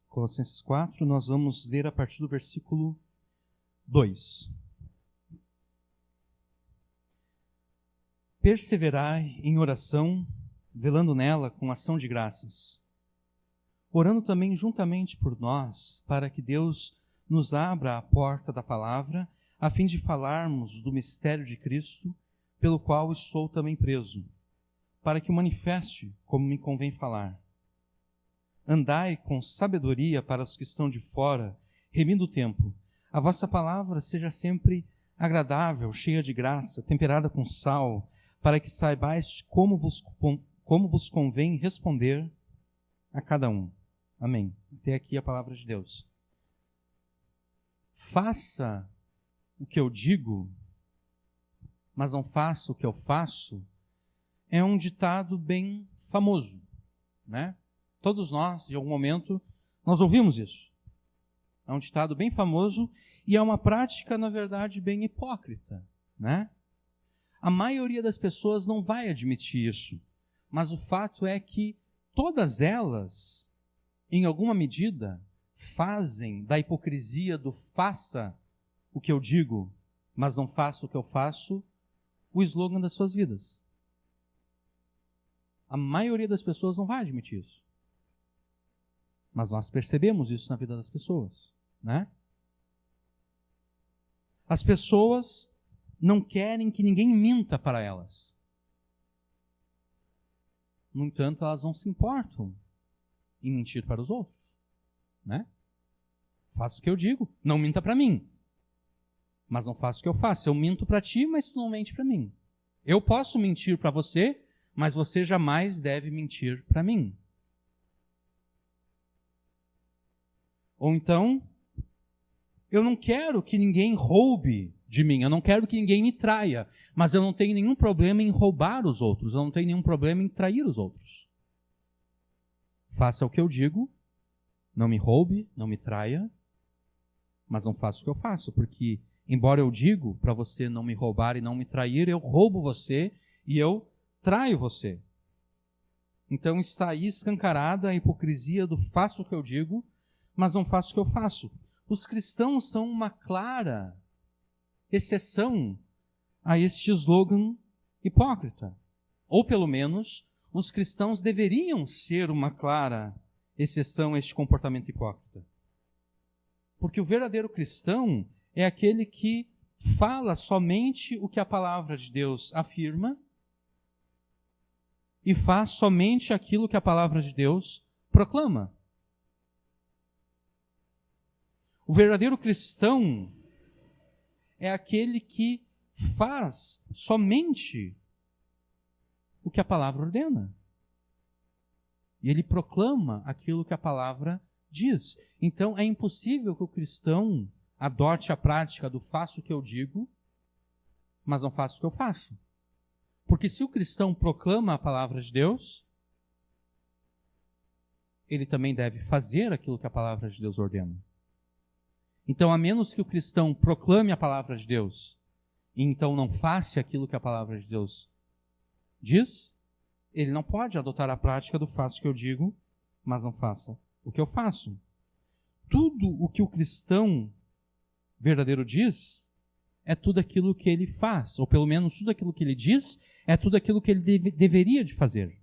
Colossenses 4, nós vamos ler a partir do versículo 2. Perseverai em oração, velando nela com ação de graças, orando também juntamente por nós, para que Deus nos abra a porta da palavra, a fim de falarmos do mistério de Cristo, pelo qual estou também preso, para que o manifeste como me convém falar. Andai com sabedoria para os que estão de fora, remindo o tempo. A vossa palavra seja sempre agradável, cheia de graça, temperada com sal, para que saibais como vos convém responder a cada um. Amém. Até aqui a palavra de Deus. Faça o que eu digo, mas não faça o que eu faço, é um ditado bem famoso, né? Todos nós, em algum momento, nós ouvimos isso. É um ditado bem famoso e é uma prática, na verdade, bem hipócrita, né? A maioria das pessoas não vai admitir isso, mas o fato é que todas elas, em alguma medida, fazem da hipocrisia do faça o que eu digo, mas não faça o que eu faço, o slogan das suas vidas. A maioria das pessoas não vai admitir isso. Mas nós percebemos isso na vida das pessoas, né? As pessoas não querem que ninguém minta para elas. No entanto, elas não se importam em mentir para os outros, né? Faça o que eu digo, não minta para mim. Mas não faça o que eu faço. Eu minto para ti, mas tu não mente para mim. Eu posso mentir para você, mas você jamais deve mentir para mim. Ou então, eu não quero que ninguém roube de mim, eu não quero que ninguém me traia, mas eu não tenho nenhum problema em roubar os outros, eu não tenho nenhum problema em trair os outros. Faça o que eu digo, não me roube, não me traia, mas não faça o que eu faço, porque embora eu digo para você não me roubar e não me trair, eu roubo você e eu traio você. Então está aí escancarada a hipocrisia do faço o que eu digo, mas não faço o que eu faço. Os cristãos são uma clara exceção a este slogan hipócrita. Ou pelo menos, os cristãos deveriam ser uma clara exceção a este comportamento hipócrita. Porque o verdadeiro cristão é aquele que fala somente o que a palavra de Deus afirma e faz somente aquilo que a palavra de Deus proclama. O verdadeiro cristão é aquele que faz somente o que a palavra ordena. E ele proclama aquilo que a palavra diz. Então é impossível que o cristão adote a prática do faço o que eu digo, mas não faço o que eu faço. Porque se o cristão proclama a palavra de Deus, ele também deve fazer aquilo que a palavra de Deus ordena. Então, a menos que o cristão proclame a palavra de Deus e então não faça aquilo que a palavra de Deus diz, ele não pode adotar a prática do faço o que eu digo, mas não faça o que eu faço. Tudo o que o cristão verdadeiro diz é tudo aquilo que ele faz, ou pelo menos tudo aquilo que ele diz é tudo aquilo que ele deveria de fazer.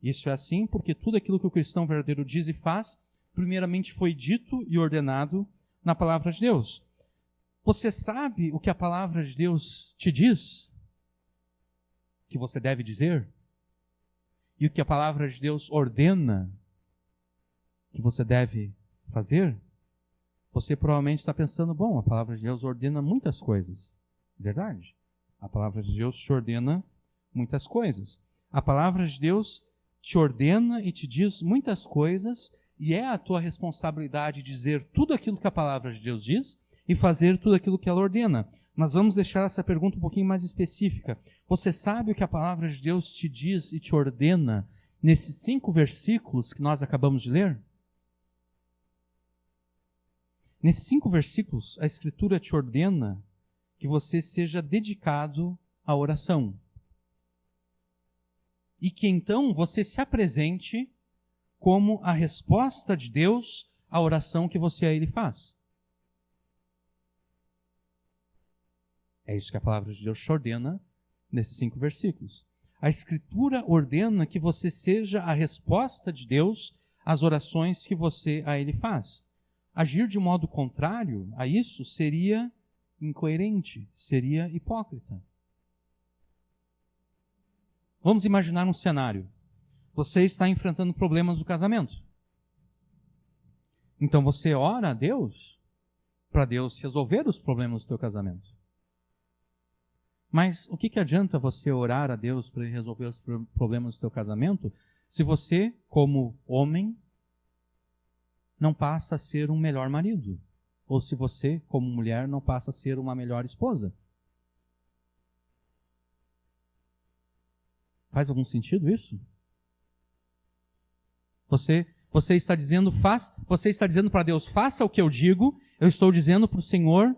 Isso é assim porque tudo aquilo que o cristão verdadeiro diz e faz, primeiramente foi dito e ordenado na palavra de Deus. Você sabe o que a palavra de Deus te diz? Que você deve dizer? E o que a palavra de Deus ordena que você deve fazer? Você provavelmente está pensando, bom, a palavra de Deus ordena muitas coisas. Verdade? A palavra de Deus te ordena muitas coisas. A palavra de Deus te ordena e te diz muitas coisas, e é a tua responsabilidade dizer tudo aquilo que a palavra de Deus diz e fazer tudo aquilo que ela ordena. Mas vamos deixar essa pergunta um pouquinho mais específica. Você sabe o que a palavra de Deus te diz e te ordena nesses 5 versículos que nós acabamos de ler? Nesses 5 versículos, a Escritura te ordena que você seja dedicado à oração. e que então você se apresente como a resposta de Deus à oração que você a Ele faz. É isso que a palavra de Deus te ordena nesses 5 versículos. A Escritura ordena que você seja a resposta de Deus às orações que você a Ele faz. Agir de modo contrário a isso seria incoerente, seria hipócrita. Vamos imaginar um cenário. Você está enfrentando problemas no casamento. Então você ora a Deus para Deus resolver os problemas do teu casamento. Mas o que adianta você orar a Deus para Ele resolver os problemas do teu casamento se você, como homem, não passa a ser um melhor marido? Ou se você, como mulher, não passa a ser uma melhor esposa? Faz algum sentido isso? Você está dizendo para Deus, faça o que eu digo. Eu estou dizendo para o Senhor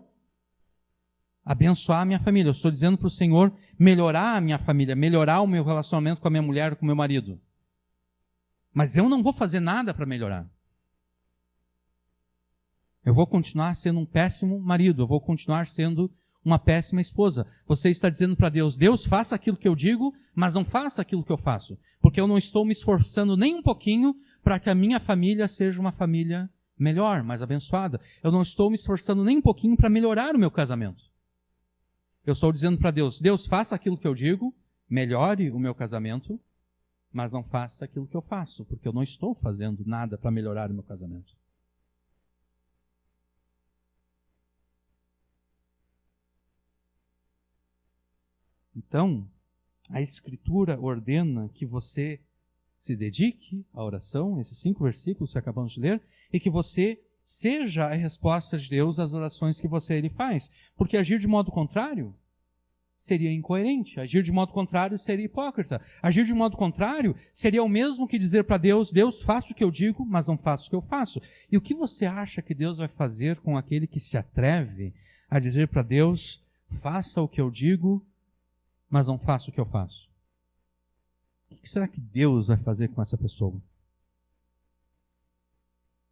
abençoar a minha família. Eu estou dizendo para o Senhor melhorar a minha família, melhorar o meu relacionamento com a minha mulher, com o meu marido. Mas eu não vou fazer nada para melhorar. Eu vou continuar sendo um péssimo marido, eu vou continuar sendo uma péssima esposa. Você está dizendo para Deus, Deus, faça aquilo que eu digo, mas não faça aquilo que eu faço. Porque eu não estou me esforçando nem um pouquinho para que a minha família seja uma família melhor, mais abençoada. Eu não estou me esforçando nem um pouquinho para melhorar o meu casamento. Eu estou dizendo para Deus, Deus, faça aquilo que eu digo, melhore o meu casamento, mas não faça aquilo que eu faço, porque eu não estou fazendo nada para melhorar o meu casamento. Então, a Escritura ordena que você se dedique à oração, esses 5 versículos que acabamos de ler, e que você seja a resposta de Deus às orações que você ele faz. Porque agir de modo contrário seria incoerente, agir de modo contrário seria hipócrita. Agir de modo contrário seria o mesmo que dizer para Deus, Deus, faça o que eu digo, mas não faça o que eu faço. E o que você acha que Deus vai fazer com aquele que se atreve a dizer para Deus, faça o que eu digo, mas não faça o que eu faço? O que será que Deus vai fazer com essa pessoa?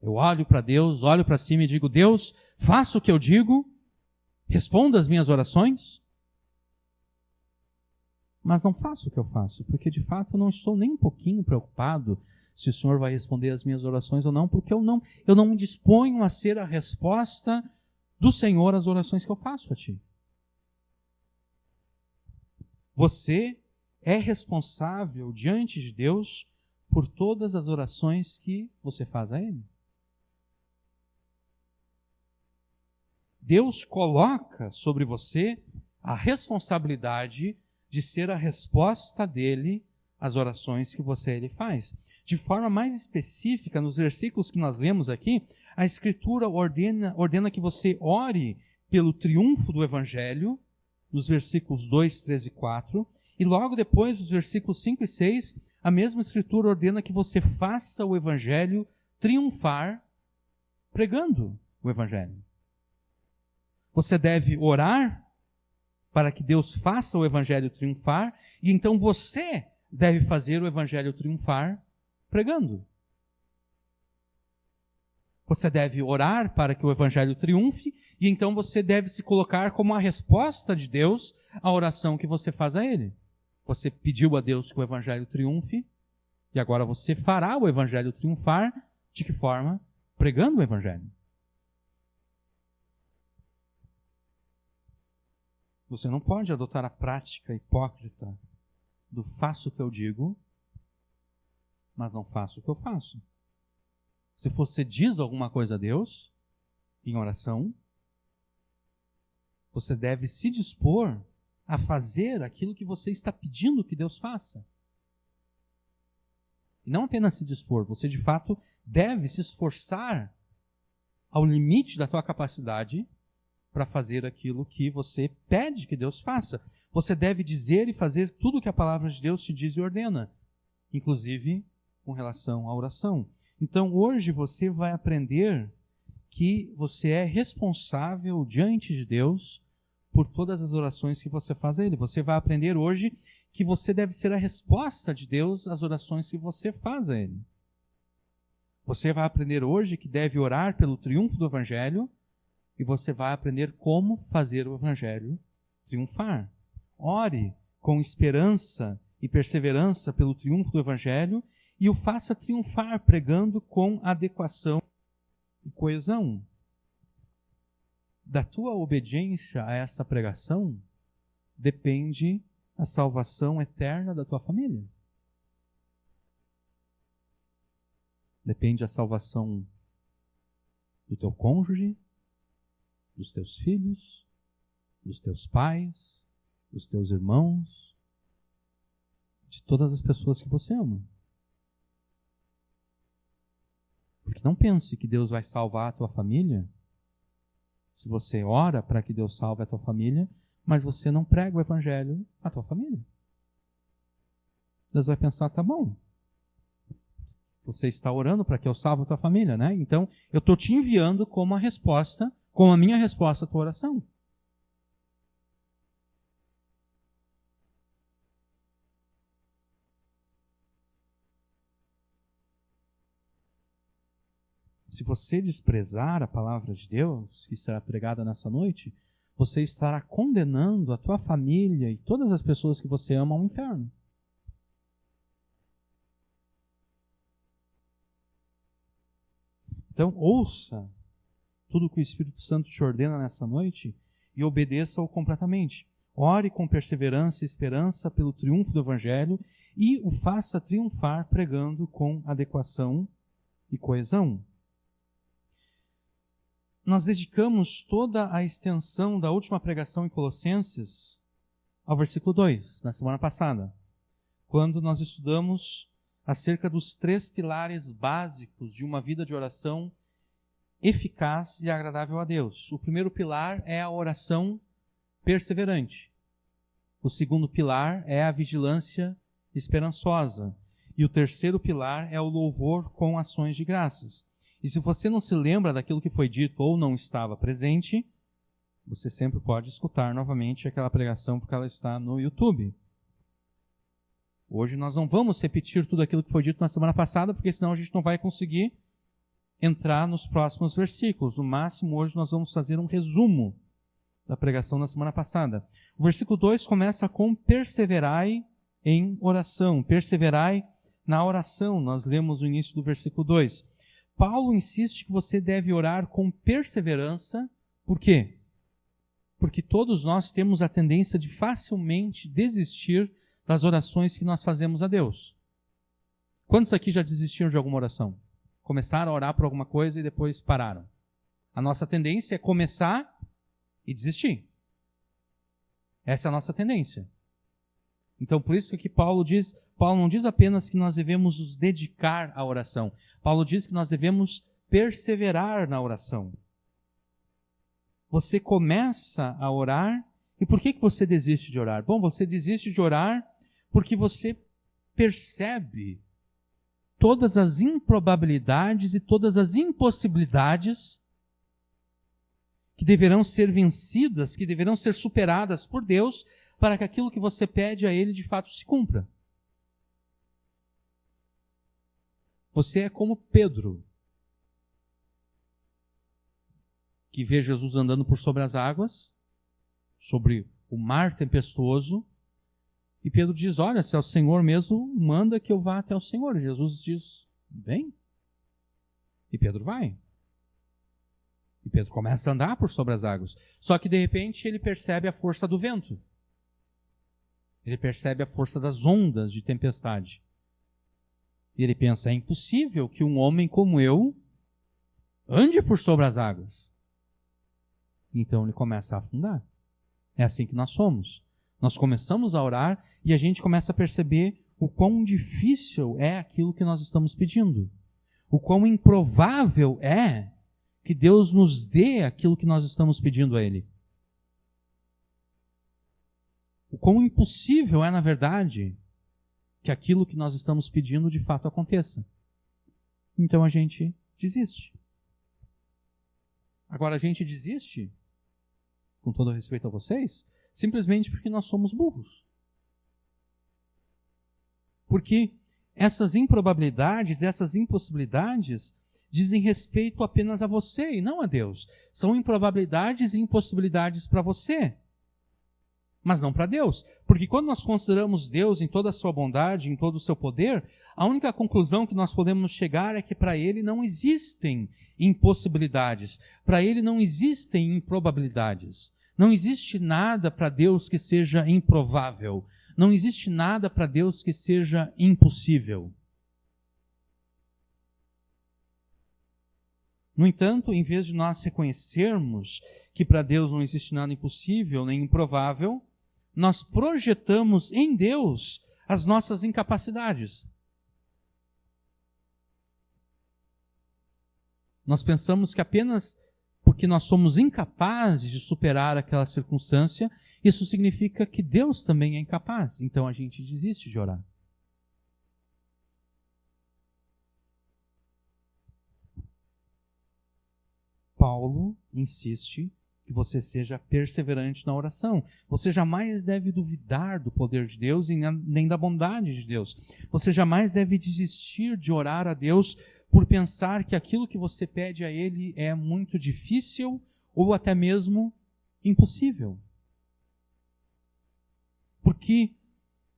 Eu olho para Deus, olho para cima e digo, Deus, faça o que eu digo, responda as minhas orações, mas não faço o que eu faço, porque de fato eu não estou nem um pouquinho preocupado se o Senhor vai responder as minhas orações ou não, porque eu não me disponho a ser a resposta do Senhor às orações que eu faço a Ti. Você é responsável diante de Deus por todas as orações que você faz a Ele. Deus coloca sobre você a responsabilidade de ser a resposta dele às orações que você a Ele faz. De forma mais específica, nos versículos que nós lemos aqui, a Escritura ordena que você ore pelo triunfo do Evangelho, nos versículos 2, 3 e 4, e logo depois, nos versículos 5 e 6, a mesma Escritura ordena que você faça o Evangelho triunfar pregando o Evangelho. Você deve orar para que Deus faça o Evangelho triunfar, e então você deve fazer o Evangelho triunfar pregando. Você deve orar para que o Evangelho triunfe, e então você deve se colocar como a resposta de Deus à oração que você faz a Ele. Você pediu a Deus que o Evangelho triunfe, e agora você fará o Evangelho triunfar. De que forma? Pregando o Evangelho. Você não pode adotar a prática hipócrita do faço o que eu digo, mas não faço o que eu faço. Se você diz alguma coisa a Deus, em oração, você deve se dispor a fazer aquilo que você está pedindo que Deus faça. E não apenas se dispor, você de fato deve se esforçar ao limite da tua capacidade para fazer aquilo que você pede que Deus faça. Você deve dizer e fazer tudo o que a palavra de Deus te diz e ordena, inclusive com relação à oração. Então, hoje você vai aprender que você é responsável diante de Deus por todas as orações que você faz a Ele. Você vai aprender hoje que você deve ser a resposta de Deus às orações que você faz a Ele. Você vai aprender hoje que deve orar pelo triunfo do Evangelho e você vai aprender como fazer o Evangelho triunfar. Ore com esperança e perseverança pelo triunfo do Evangelho e o faça triunfar pregando com adequação e coesão. Da tua obediência a essa pregação depende a salvação eterna da tua família. Depende a salvação do teu cônjuge, dos teus filhos, dos teus pais, dos teus irmãos, de todas as pessoas que você ama. Porque não pense que Deus vai salvar a tua família se você ora para que Deus salve a tua família, mas você não prega o Evangelho à tua família. Deus vai pensar, tá bom, você está orando para que eu salve a tua família, né? Então, eu estou te enviando como a resposta, como a minha resposta à tua oração. Se você desprezar a palavra de Deus, que será pregada nessa noite, você estará condenando a tua família e todas as pessoas que você ama ao inferno. Então, ouça tudo que o Espírito Santo te ordena nessa noite e obedeça-o completamente. Ore com perseverança e esperança pelo triunfo do Evangelho e o faça triunfar pregando com adequação e coesão. Nós dedicamos toda a extensão da última pregação em Colossenses ao versículo 2, na semana passada, quando nós estudamos acerca dos 3 pilares básicos de uma vida de oração eficaz e agradável a Deus. O primeiro pilar é a oração perseverante. O segundo pilar é a vigilância esperançosa. E o terceiro pilar é o louvor com ações de graças. E se você não se lembra daquilo que foi dito ou não estava presente, você sempre pode escutar novamente aquela pregação porque ela está no YouTube. Hoje nós não vamos repetir tudo aquilo que foi dito na semana passada, porque senão a gente não vai conseguir entrar nos próximos versículos. No máximo, hoje nós vamos fazer um resumo da pregação da semana passada. O versículo 2 começa com perseverai em oração. Perseverai na oração. Nós lemos no início do versículo 2. Paulo insiste que você deve orar com perseverança. Por quê? Porque todos nós temos a tendência de facilmente desistir das orações que nós fazemos a Deus. Quantos aqui já desistiram de alguma oração? Começaram a orar por alguma coisa e depois pararam. A nossa tendência é começar e desistir. Essa é a nossa tendência. Então, por isso que Paulo não diz apenas que nós devemos nos dedicar à oração. Paulo diz que nós devemos perseverar na oração. Você começa a orar, e por que você desiste de orar? Bom, você desiste de orar porque você percebe todas as improbabilidades e todas as impossibilidades que deverão ser vencidas, que deverão ser superadas por Deus, para que aquilo que você pede a Ele de fato se cumpra. Você é como Pedro, que vê Jesus andando por sobre as águas, sobre o mar tempestuoso, e Pedro diz, olha, se é o Senhor mesmo, manda que eu vá até o Senhor. E Jesus diz, vem. E Pedro vai. E Pedro começa a andar por sobre as águas. Só que de repente ele percebe a força do vento. Ele percebe a força das ondas de tempestade. E ele pensa, é impossível que um homem como eu ande por sobre as águas. Então ele começa a afundar. É assim que nós somos. Nós começamos a orar e a gente começa a perceber o quão difícil é aquilo que nós estamos pedindo. O quão improvável é que Deus nos dê aquilo que nós estamos pedindo a Ele. O quão impossível é, na verdade, que aquilo que nós estamos pedindo de fato aconteça. Então a gente desiste. Agora a gente desiste, com todo respeito a vocês, simplesmente porque nós somos burros. Porque essas improbabilidades, essas impossibilidades, dizem respeito apenas a você e não a Deus. São improbabilidades e impossibilidades para você, mas não para Deus. Porque quando nós consideramos Deus em toda a sua bondade, em todo o seu poder, a única conclusão que nós podemos chegar é que para Ele não existem impossibilidades, para Ele não existem improbabilidades. Não existe nada para Deus que seja improvável. Não existe nada para Deus que seja impossível. No entanto, em vez de nós reconhecermos que para Deus não existe nada impossível nem improvável, nós projetamos em Deus as nossas incapacidades. Nós pensamos que apenas porque nós somos incapazes de superar aquela circunstância, isso significa que Deus também é incapaz. Então a gente desiste de orar. Paulo insiste que você seja perseverante na oração. Você jamais deve duvidar do poder de Deus e nem da bondade de Deus. Você jamais deve desistir de orar a Deus por pensar que aquilo que você pede a Ele é muito difícil ou até mesmo impossível. Porque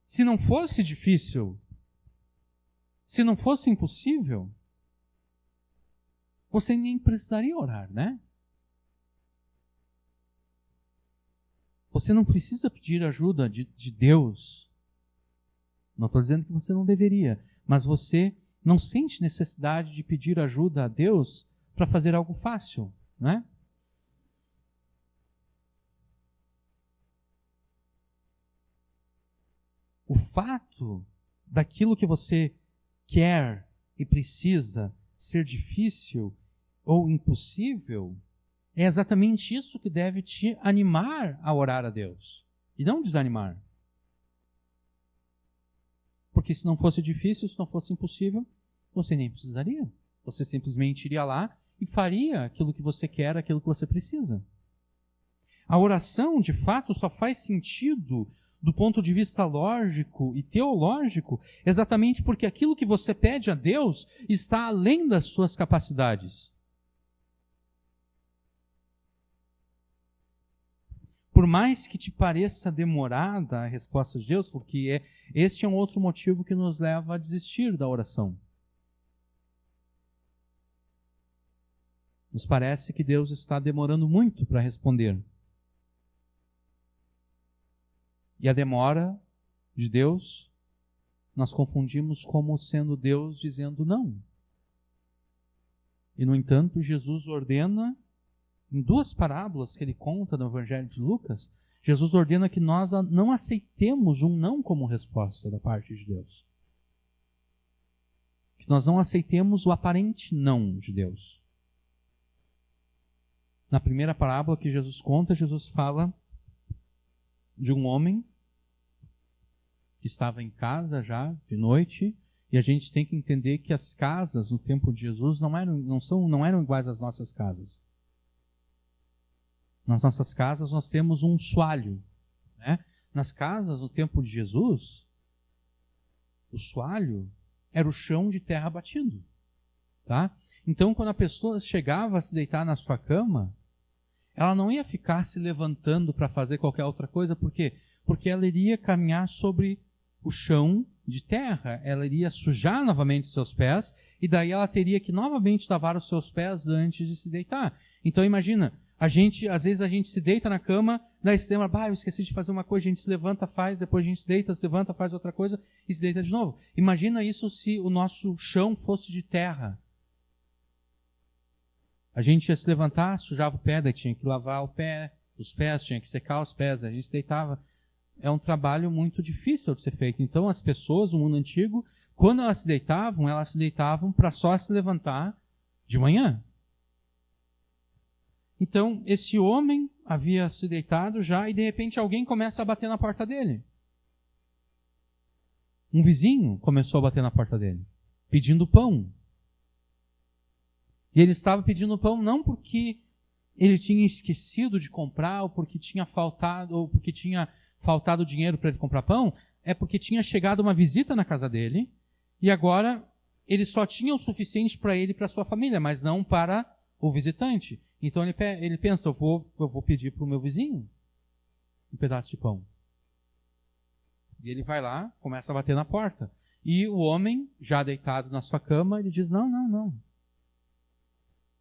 se não fosse difícil, se não fosse impossível, você nem precisaria orar, né? Você não precisa pedir ajuda de Deus. Não estou dizendo que você não deveria, mas você não sente necessidade de pedir ajuda a Deus para fazer algo fácil, né? O fato daquilo que você quer e precisa ser difícil ou impossível é exatamente isso que deve te animar a orar a Deus e não desanimar. Porque se não fosse difícil, se não fosse impossível, você nem precisaria. Você simplesmente iria lá e faria aquilo que você quer, aquilo que você precisa. A oração, de fato, só faz sentido do ponto de vista lógico e teológico, exatamente porque aquilo que você pede a Deus está além das suas capacidades. Por mais que te pareça demorada a resposta de Deus, porque este é um outro motivo que nos leva a desistir da oração. Nos parece que Deus está demorando muito para responder. E a demora de Deus, nós confundimos como sendo Deus dizendo não. E, no entanto, Jesus ordena, em duas parábolas que ele conta no Evangelho de Lucas, Jesus ordena que nós não aceitemos um não como resposta da parte de Deus. Que nós não aceitemos o aparente não de Deus. Na primeira parábola que Jesus conta, Jesus fala de um homem que estava em casa já de noite, e a gente tem que entender que as casas no tempo de Jesus não eram iguais às nossas casas. Nas nossas casas nós temos um soalho, né? Nas casas no tempo de Jesus, o soalho era o chão de terra batido, tá? Então, quando a pessoa chegava a se deitar na sua cama, ela não ia ficar se levantando para fazer qualquer outra coisa, por quê? Porque ela iria caminhar sobre o chão de terra, ela iria sujar novamente os seus pés, e daí ela teria que novamente lavar os seus pés antes de se deitar. Então imagina, às vezes a gente se deita na cama, daí se lembra, eu esqueci de fazer uma coisa, a gente se levanta, faz, depois a gente se deita, se levanta, faz outra coisa, e se deita de novo. Imagina isso se o nosso chão fosse de terra. A gente ia se levantar, sujava o pé, daí tinha que lavar o pé, os pés, tinha que secar os pés, a gente se deitava. É um trabalho muito difícil de ser feito. Então as pessoas, no mundo antigo, quando elas se deitavam para só se levantar de manhã. Então esse homem havia se deitado já e de repente alguém começa a bater na porta dele. Um vizinho começou a bater na porta dele, pedindo pão. E ele estava pedindo pão não porque ele tinha esquecido de comprar, ou porque tinha faltado dinheiro para ele comprar pão. é porque tinha chegado uma visita na casa dele e agora ele só tinha o suficiente para ele e para sua família, mas não para o visitante. Então ele pensa, eu vou pedir para o meu vizinho um pedaço de pão. E ele vai lá, começa a bater na porta. E o homem, já deitado na sua cama, ele diz, não.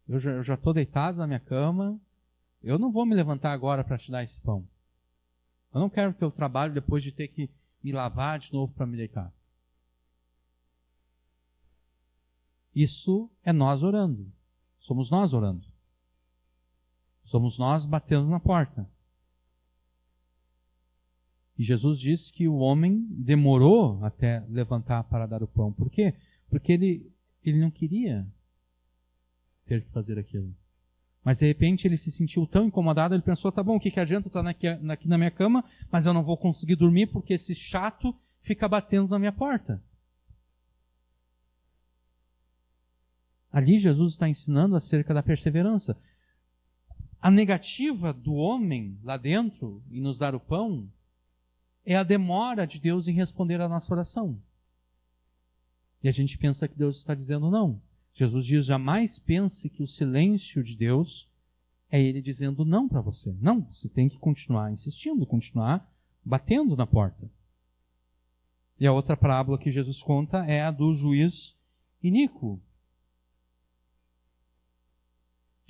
Eu já estou deitado na minha cama, eu não vou me levantar agora para te dar esse pão. Eu não quero ter o trabalho depois de ter que me lavar de novo para me deitar. Isso é nós orando. Somos nós orando. Somos nós batendo na porta. E Jesus disse que o homem demorou até levantar para dar o pão. Por quê? Porque ele não queria ter que fazer aquilo. Mas de repente ele se sentiu tão incomodado, ele pensou, tá bom, o que adianta eu estar aqui na minha cama, mas eu não vou conseguir dormir porque esse chato fica batendo na minha porta. Ali Jesus está ensinando acerca da perseverança. A negativa do homem lá dentro em nos dar o pão é a demora de Deus em responder à nossa oração. E a gente pensa que Deus está dizendo não. Jesus diz, jamais pense que o silêncio de Deus é Ele dizendo não para você. Não, você tem que continuar insistindo, continuar batendo na porta. E a outra parábola que Jesus conta é a do juiz iníquo.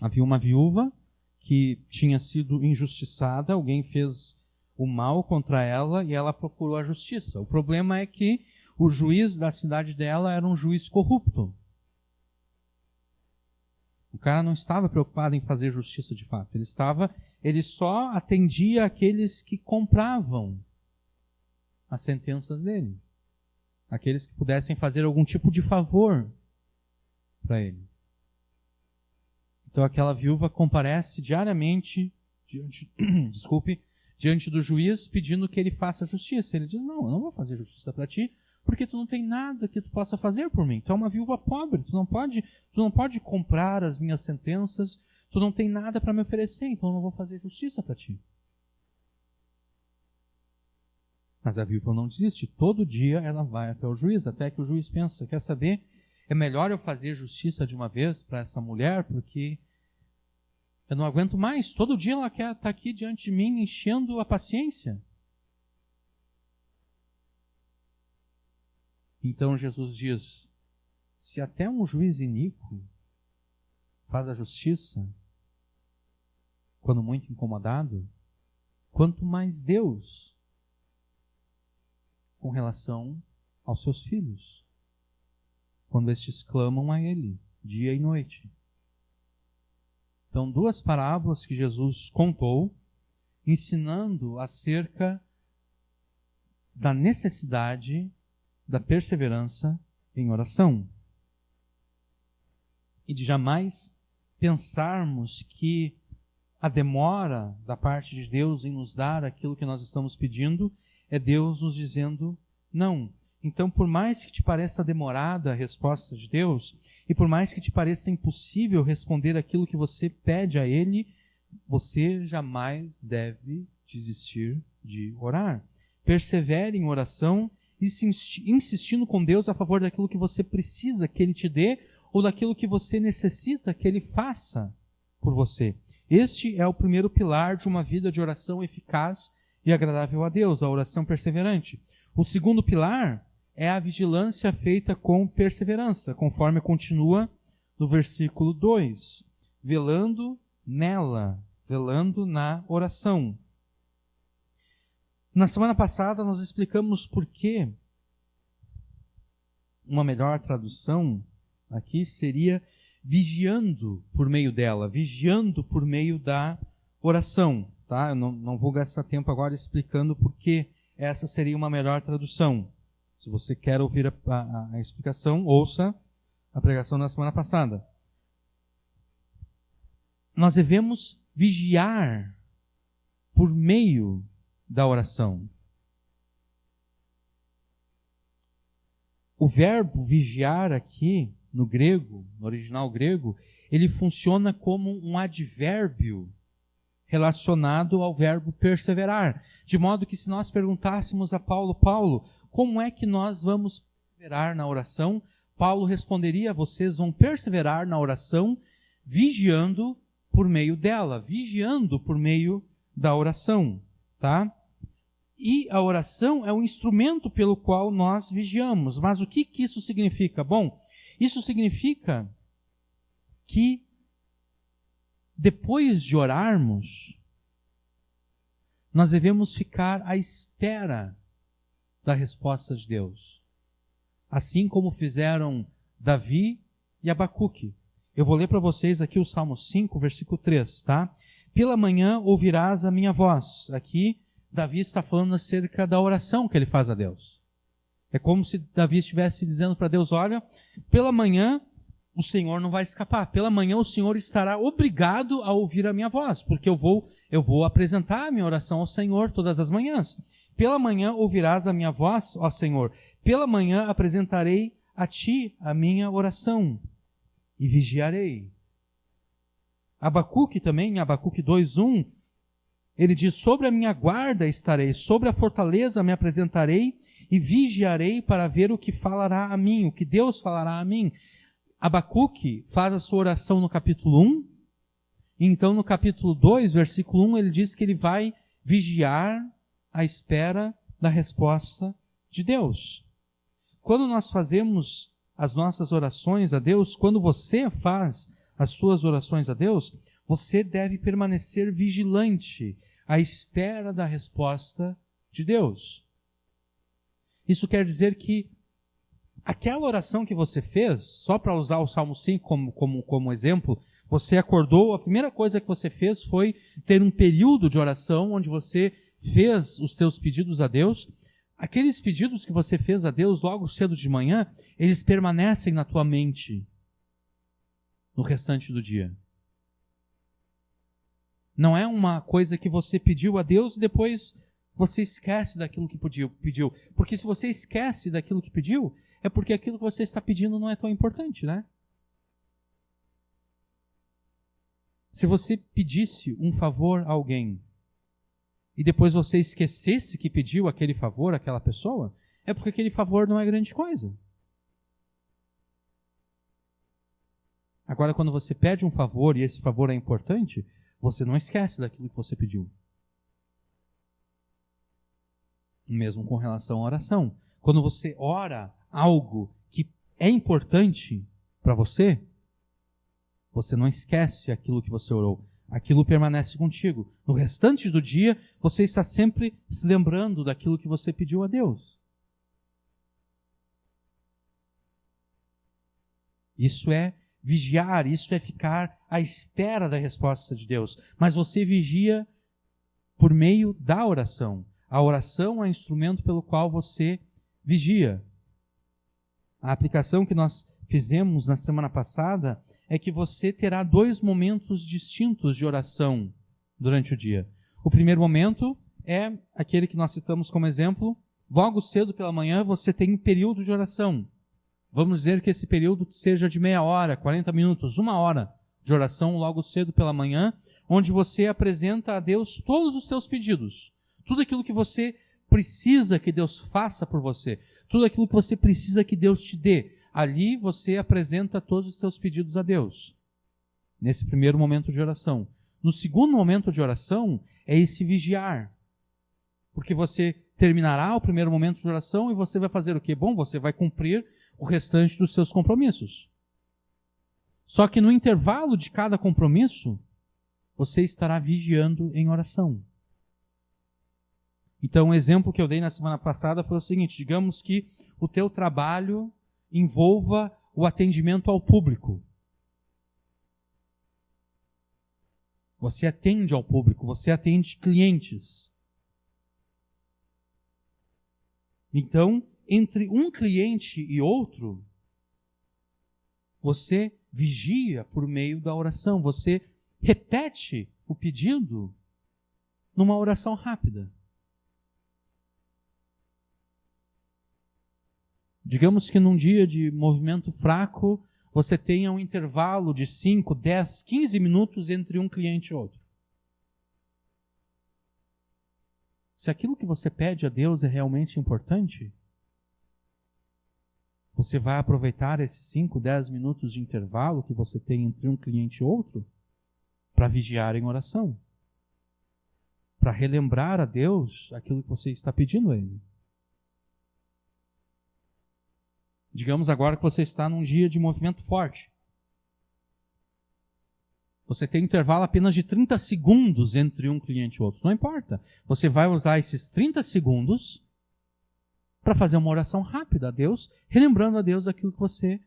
Havia uma viúva que tinha sido injustiçada, alguém fez o mal contra ela e ela procurou a justiça. O problema é que o juiz da cidade dela era um juiz corrupto. O cara não estava preocupado em fazer justiça de fato. Ele só atendia aqueles que compravam as sentenças dele. Aqueles que pudessem fazer algum tipo de favor para ele. Então aquela viúva comparece diariamente diante do juiz pedindo que ele faça justiça. Ele diz, não, eu não vou fazer justiça para ti, porque tu não tem nada que tu possa fazer por mim. Tu é uma viúva pobre, tu não pode comprar as minhas sentenças, tu não tem nada para me oferecer, então eu não vou fazer justiça para ti. Mas a viúva não desiste. Todo dia ela vai até o juiz, até que o juiz pensa, quer saber, é melhor eu fazer justiça de uma vez para essa mulher, porque eu não aguento mais. Todo dia ela quer estar aqui diante de mim, enchendo a paciência. Então Jesus diz, se até um juiz iníquo faz a justiça, quando muito incomodado, quanto mais Deus com relação aos seus filhos, quando estes clamam a Ele, dia e noite. Então, duas parábolas que Jesus contou, ensinando acerca da necessidade da perseverança em oração. E de jamais pensarmos que a demora da parte de Deus em nos dar aquilo que nós estamos pedindo é Deus nos dizendo não. Então, por mais que te pareça demorada a resposta de Deus, e por mais que te pareça impossível responder aquilo que você pede a Ele, você jamais deve desistir de orar. Persevere em oração, insistindo com Deus a favor daquilo que você precisa que Ele te dê, ou daquilo que você necessita que Ele faça por você. Este é o primeiro pilar de uma vida de oração eficaz e agradável a Deus, a oração perseverante. O segundo pilar é a vigilância feita com perseverança, conforme continua no versículo 2. Velando nela, velando na oração. Na semana passada nós explicamos por que uma melhor tradução aqui seria vigiando por meio dela, vigiando por meio da oração. Tá? Eu não vou gastar tempo agora explicando por que essa seria uma melhor tradução. Se você quer ouvir a explicação, ouça a pregação da semana passada. Nós devemos vigiar por meio da oração. O verbo vigiar aqui, no grego, no original grego, ele funciona como um advérbio relacionado ao verbo perseverar. De modo que se nós perguntássemos a Paulo, Paulo, como é que nós vamos perseverar na oração? Paulo responderia, vocês vão perseverar na oração vigiando por meio dela, vigiando por meio da oração, tá? E a oração é um instrumento pelo qual nós vigiamos. Mas o que isso significa? Bom, isso significa que depois de orarmos, nós devemos ficar à espera da resposta de Deus. Assim como fizeram Davi e Abacuque. Eu vou ler para vocês aqui o Salmo 5, versículo 3, tá? Pela manhã ouvirás a minha voz. Aqui, Davi está falando acerca da oração que ele faz a Deus. É como se Davi estivesse dizendo para Deus, olha, pela manhã o Senhor não vai escapar. Pela manhã o Senhor estará obrigado a ouvir a minha voz, porque eu vou apresentar a minha oração ao Senhor todas as manhãs. Pela manhã ouvirás a minha voz, ó Senhor. Pela manhã apresentarei a ti a minha oração e vigiarei. Abacuque também, em Abacuque 2:1, ele diz, sobre a minha guarda estarei, sobre a fortaleza me apresentarei e vigiarei para ver o que falará a mim, o que Deus falará a mim. Abacuque faz a sua oração no capítulo 1, e então no capítulo 2, versículo 1, ele diz que ele vai vigiar à espera da resposta de Deus. Quando nós fazemos as nossas orações a Deus, quando você faz as suas orações a Deus, você deve permanecer vigilante à espera da resposta de Deus. Isso quer dizer que aquela oração que você fez, só para usar o Salmo 5 como exemplo, você acordou, a primeira coisa que você fez foi ter um período de oração onde você fez os teus pedidos a Deus. Aqueles pedidos que você fez a Deus logo cedo de manhã, eles permanecem na tua mente no restante do dia. Não é uma coisa que você pediu a Deus e depois você esquece daquilo que pediu. Porque se você esquece daquilo que pediu, é porque aquilo que você está pedindo não é tão importante, né? Se você pedisse um favor a alguém e depois você esquecesse que pediu aquele favor àquela pessoa, é porque aquele favor não é grande coisa. Agora, quando você pede um favor e esse favor é importante, você não esquece daquilo que você pediu. Mesmo com relação à oração. Quando você ora algo que é importante para você, você não esquece aquilo que você orou. Aquilo permanece contigo. No restante do dia, você está sempre se lembrando daquilo que você pediu a Deus. Isso é vigiar, isso é ficar à espera da resposta de Deus. Mas você vigia por meio da oração. A oração é o instrumento pelo qual você vigia. A aplicação que nós fizemos na semana passada é que você terá 2 momentos distintos de oração durante o dia. O primeiro momento é aquele que nós citamos como exemplo. Logo cedo pela manhã você tem um período de oração. Vamos dizer que esse período seja de meia hora, 40 minutos, 1 hora de oração logo cedo pela manhã, onde você apresenta a Deus todos os seus pedidos. Tudo aquilo que você precisa que Deus faça por você. Tudo aquilo que você precisa que Deus te dê. Ali você apresenta todos os seus pedidos a Deus. Nesse primeiro momento de oração. No segundo momento de oração, é esse vigiar. Porque você terminará o primeiro momento de oração e você vai fazer o quê? Bom, você vai cumprir o restante dos seus compromissos. Só que no intervalo de cada compromisso, você estará vigiando em oração. Então, o exemplo que eu dei na semana passada foi o seguinte: digamos que o teu trabalho envolva o atendimento ao público. Você atende ao público, você atende clientes. Então, entre um cliente e outro, você vigia por meio da oração, você repete o pedido numa oração rápida. Digamos que num dia de movimento fraco, você tenha um intervalo de 5, 10, 15 minutos entre um cliente e outro. se aquilo que você pede a Deus é realmente importante, você vai aproveitar esses 5, 10 minutos de intervalo que você tem entre um cliente e outro para vigiar em oração, para relembrar a Deus aquilo que você está pedindo a Ele. Digamos agora que você está num dia de movimento forte. Você tem um intervalo apenas de 30 segundos entre um cliente e outro. Não importa. Você vai usar esses 30 segundos para fazer uma oração rápida a Deus, relembrando a Deus aquilo que você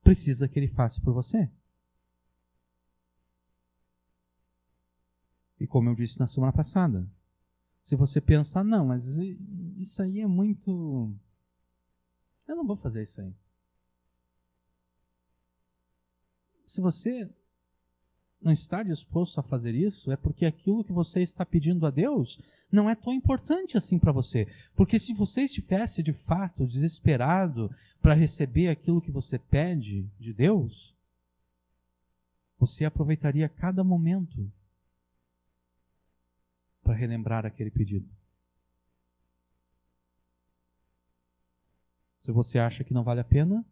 precisa que Ele faça por você. E como eu disse na semana passada, se você pensar, não, mas isso aí é muito... Eu não vou fazer isso aí. Se você não está disposto a fazer isso, é porque aquilo que você está pedindo a Deus não é tão importante assim para você. Porque se você estivesse de fato desesperado para receber aquilo que você pede de Deus, você aproveitaria cada momento para relembrar aquele pedido. Se você acha que não vale a pena,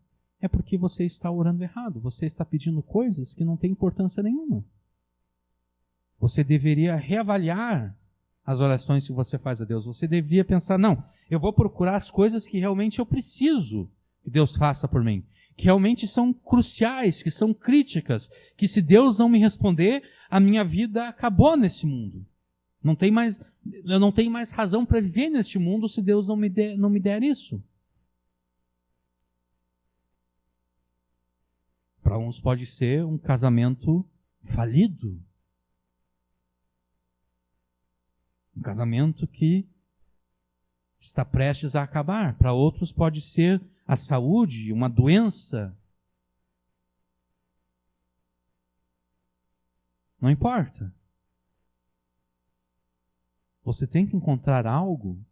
é porque você está orando errado. Você está pedindo coisas que não têm importância nenhuma. Você deveria reavaliar as orações que você faz a Deus. Você deveria pensar, não, eu vou procurar as coisas que realmente eu preciso que Deus faça por mim. Que realmente são cruciais, que são críticas. Que se Deus não me responder, a minha vida acabou nesse mundo. Eu não tenho mais razão para viver neste mundo se Deus não me der isso. Para uns pode ser um casamento falido. Um casamento que está prestes a acabar. Para outros pode ser a saúde, uma doença. Não importa. Você tem que encontrar algo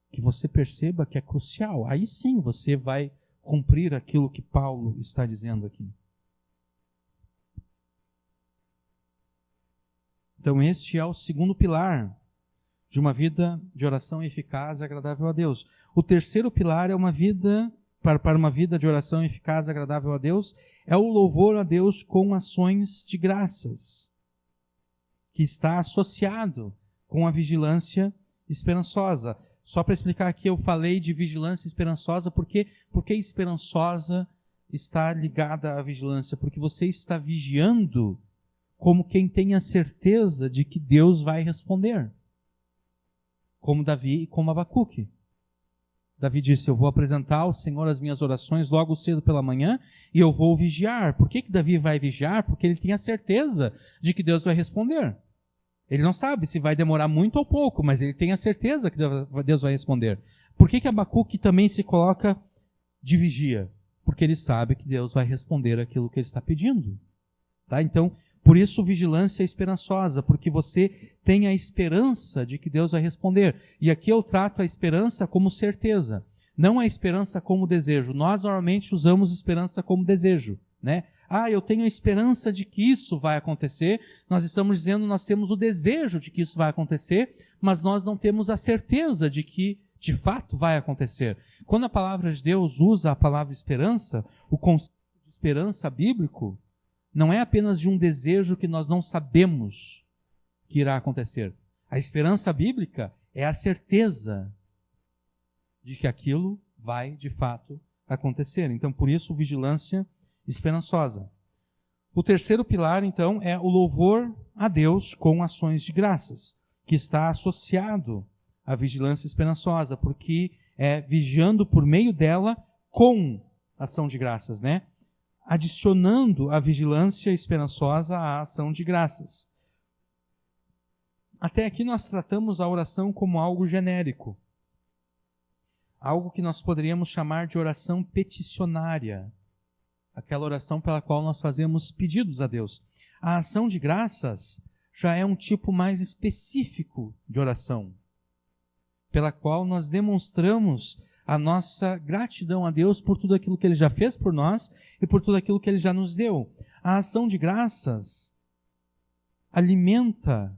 que você perceba que é crucial. Aí sim você vai cumprir aquilo que Paulo está dizendo aqui. Então este é o segundo pilar de uma vida de oração eficaz e agradável a Deus. O terceiro pilar é uma vida, para uma vida de oração eficaz e agradável a Deus, é o louvor a Deus com ações de graças, que está associado com a vigilância esperançosa. Só para explicar aqui, eu falei de vigilância esperançosa, porque esperançosa está ligada à vigilância? Porque você está vigiando como quem tem a certeza de que Deus vai responder. Como Davi e como Abacuque. Davi disse, eu vou apresentar ao Senhor as minhas orações logo cedo pela manhã e eu vou vigiar. Por que Davi vai vigiar? Porque ele tem a certeza de que Deus vai responder. Ele não sabe se vai demorar muito ou pouco, mas ele tem a certeza que Deus vai responder. Por que Abacuque também se coloca de vigia? Porque ele sabe que Deus vai responder aquilo que ele está pedindo. Tá? Então, por isso vigilância esperançosa, porque você tem a esperança de que Deus vai responder. E aqui eu trato a esperança como certeza, não a esperança como desejo. Nós normalmente usamos esperança como desejo, né? Eu tenho a esperança de que isso vai acontecer. Nós estamos dizendo, nós temos o desejo de que isso vai acontecer, mas nós não temos a certeza de que, de fato, vai acontecer. Quando a palavra de Deus usa a palavra esperança, o conceito de esperança bíblico não é apenas de um desejo que nós não sabemos que irá acontecer. A esperança bíblica é a certeza de que aquilo vai, de fato, acontecer. Então, por isso, vigilância esperançosa. O terceiro pilar, então, é o louvor a Deus com ações de graças, que está associado à vigilância esperançosa, porque é vigiando por meio dela com ação de graças, né? Adicionando a vigilância esperançosa à ação de graças. Até aqui nós tratamos a oração como algo genérico, algo que nós poderíamos chamar de oração peticionária, aquela oração pela qual nós fazemos pedidos a Deus. A ação de graças já é um tipo mais específico de oração, pela qual nós demonstramos a nossa gratidão a Deus por tudo aquilo que Ele já fez por nós e por tudo aquilo que Ele já nos deu. A ação de graças alimenta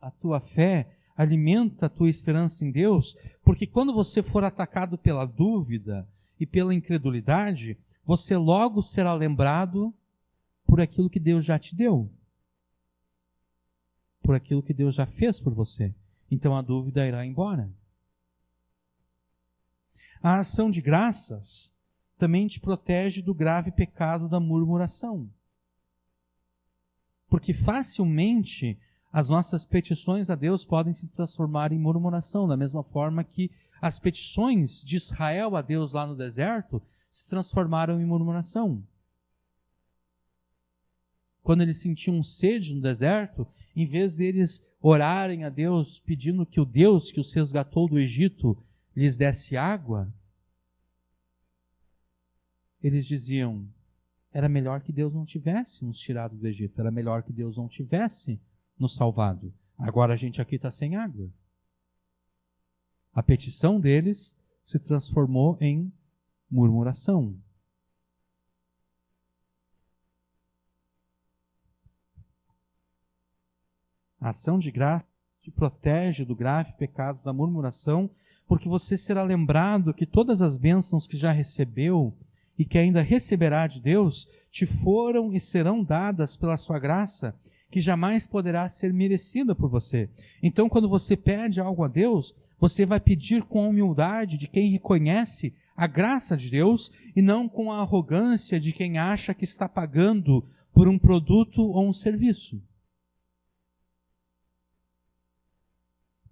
a tua fé, alimenta a tua esperança em Deus, porque quando você for atacado pela dúvida e pela incredulidade, você logo será lembrado por aquilo que Deus já te deu, por aquilo que Deus já fez por você. Então a dúvida irá embora. A ação de graças também te protege do grave pecado da murmuração. Porque facilmente as nossas petições a Deus podem se transformar em murmuração, da mesma forma que as petições de Israel a Deus lá no deserto se transformaram em murmuração. Quando eles sentiam sede no deserto, em vez de eles orarem a Deus pedindo que o Deus que os resgatou do Egito lhes desse água, eles diziam: era melhor que Deus não tivesse nos tirado do Egito, era melhor que Deus não tivesse nos salvado. Agora a gente aqui está sem água. A petição deles se transformou em murmuração. A ação de graça te protege do grave pecado da murmuração, porque você será lembrado que todas as bênçãos que já recebeu e que ainda receberá de Deus, te foram e serão dadas pela sua graça, que jamais poderá ser merecida por você. Então, quando você pede algo a Deus, você vai pedir com a humildade de quem reconhece a graça de Deus e não com a arrogância de quem acha que está pagando por um produto ou um serviço.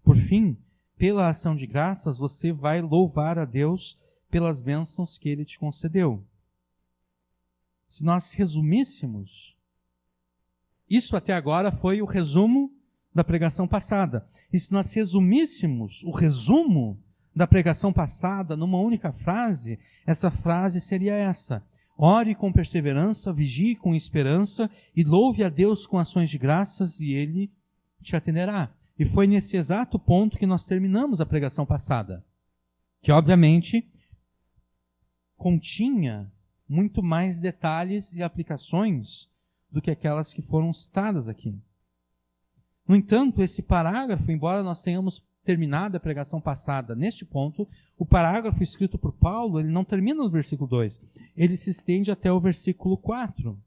Por fim, pela ação de graças, você vai louvar a Deus pelas bênçãos que Ele te concedeu. Se nós resumíssemos, isso até agora foi o resumo da pregação passada. E se nós resumíssemos o resumo da pregação passada numa única frase, essa frase seria essa: ore com perseverança, vigie com esperança e louve a Deus com ações de graças e Ele te atenderá. E foi nesse exato ponto que nós terminamos a pregação passada, que obviamente continha muito mais detalhes e aplicações do que aquelas que foram citadas aqui. No entanto, esse parágrafo, embora nós tenhamos terminado a pregação passada neste ponto, o parágrafo escrito por Paulo, ele não termina no versículo 2, ele se estende até o versículo 4.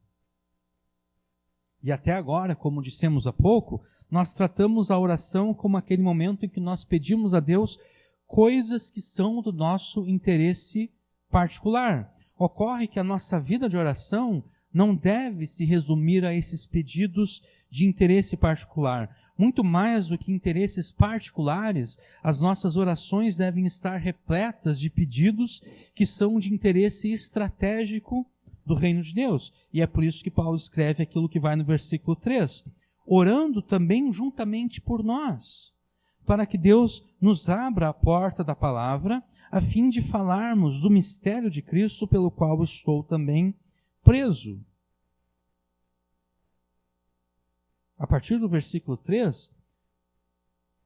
E até agora, como dissemos há pouco, nós tratamos a oração como aquele momento em que nós pedimos a Deus coisas que são do nosso interesse particular. Ocorre que a nossa vida de oração não deve se resumir a esses pedidos de interesse particular. Muito mais do que interesses particulares, as nossas orações devem estar repletas de pedidos que são de interesse estratégico do reino de Deus. E é por isso que Paulo escreve aquilo que vai no versículo 3, orando também juntamente por nós, para que Deus nos abra a porta da palavra, a fim de falarmos do mistério de Cristo, pelo qual estou também preso. A partir do versículo 3,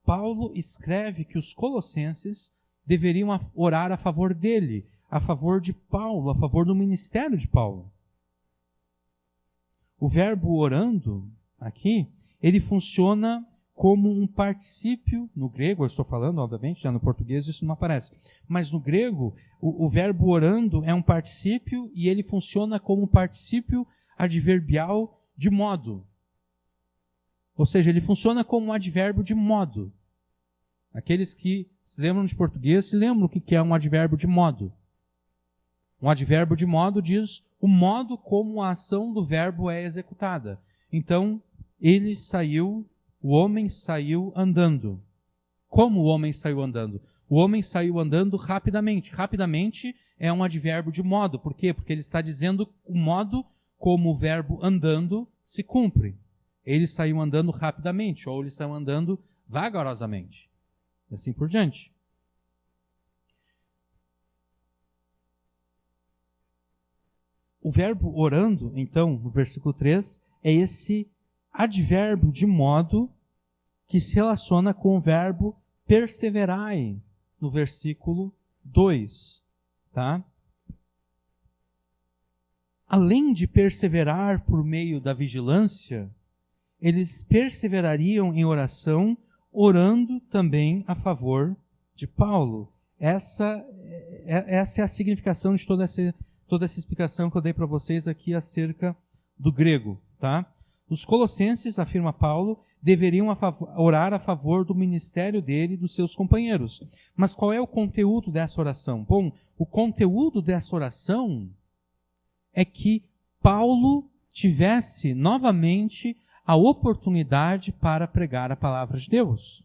Paulo escreve que os colossenses deveriam orar a favor dele, a favor de Paulo, a favor do ministério de Paulo. O verbo orando, aqui, ele funciona como um particípio, no grego eu estou falando, obviamente, já no português isso não aparece, mas no grego o verbo orando é um particípio e ele funciona como um particípio adverbial de modo. Ou seja, ele funciona como um advérbio de modo. Aqueles que se lembram de português se lembram o que é um advérbio de modo. Um advérbio de modo diz o modo como a ação do verbo é executada. Então, o homem saiu andando. Como o homem saiu andando? O homem saiu andando rapidamente. Rapidamente é um advérbio de modo. Por quê? Porque ele está dizendo o modo como o verbo andando se cumpre. Ele saiu andando rapidamente, ou ele saiu andando vagarosamente. E assim por diante. O verbo orando, então, no versículo 3, é esse advérbio de modo que se relaciona com o verbo perseverai, no versículo 2. Tá? Além de perseverar por meio da vigilância, eles perseverariam em oração, orando também a favor de Paulo. Essa é a significação de toda essa explicação que eu dei para vocês aqui acerca do grego, tá? Os colossenses, afirma Paulo, deveriam orar a favor do ministério dele e dos seus companheiros. Mas qual é o conteúdo dessa oração? Bom, o conteúdo dessa oração é que Paulo tivesse novamente a oportunidade para pregar a palavra de Deus,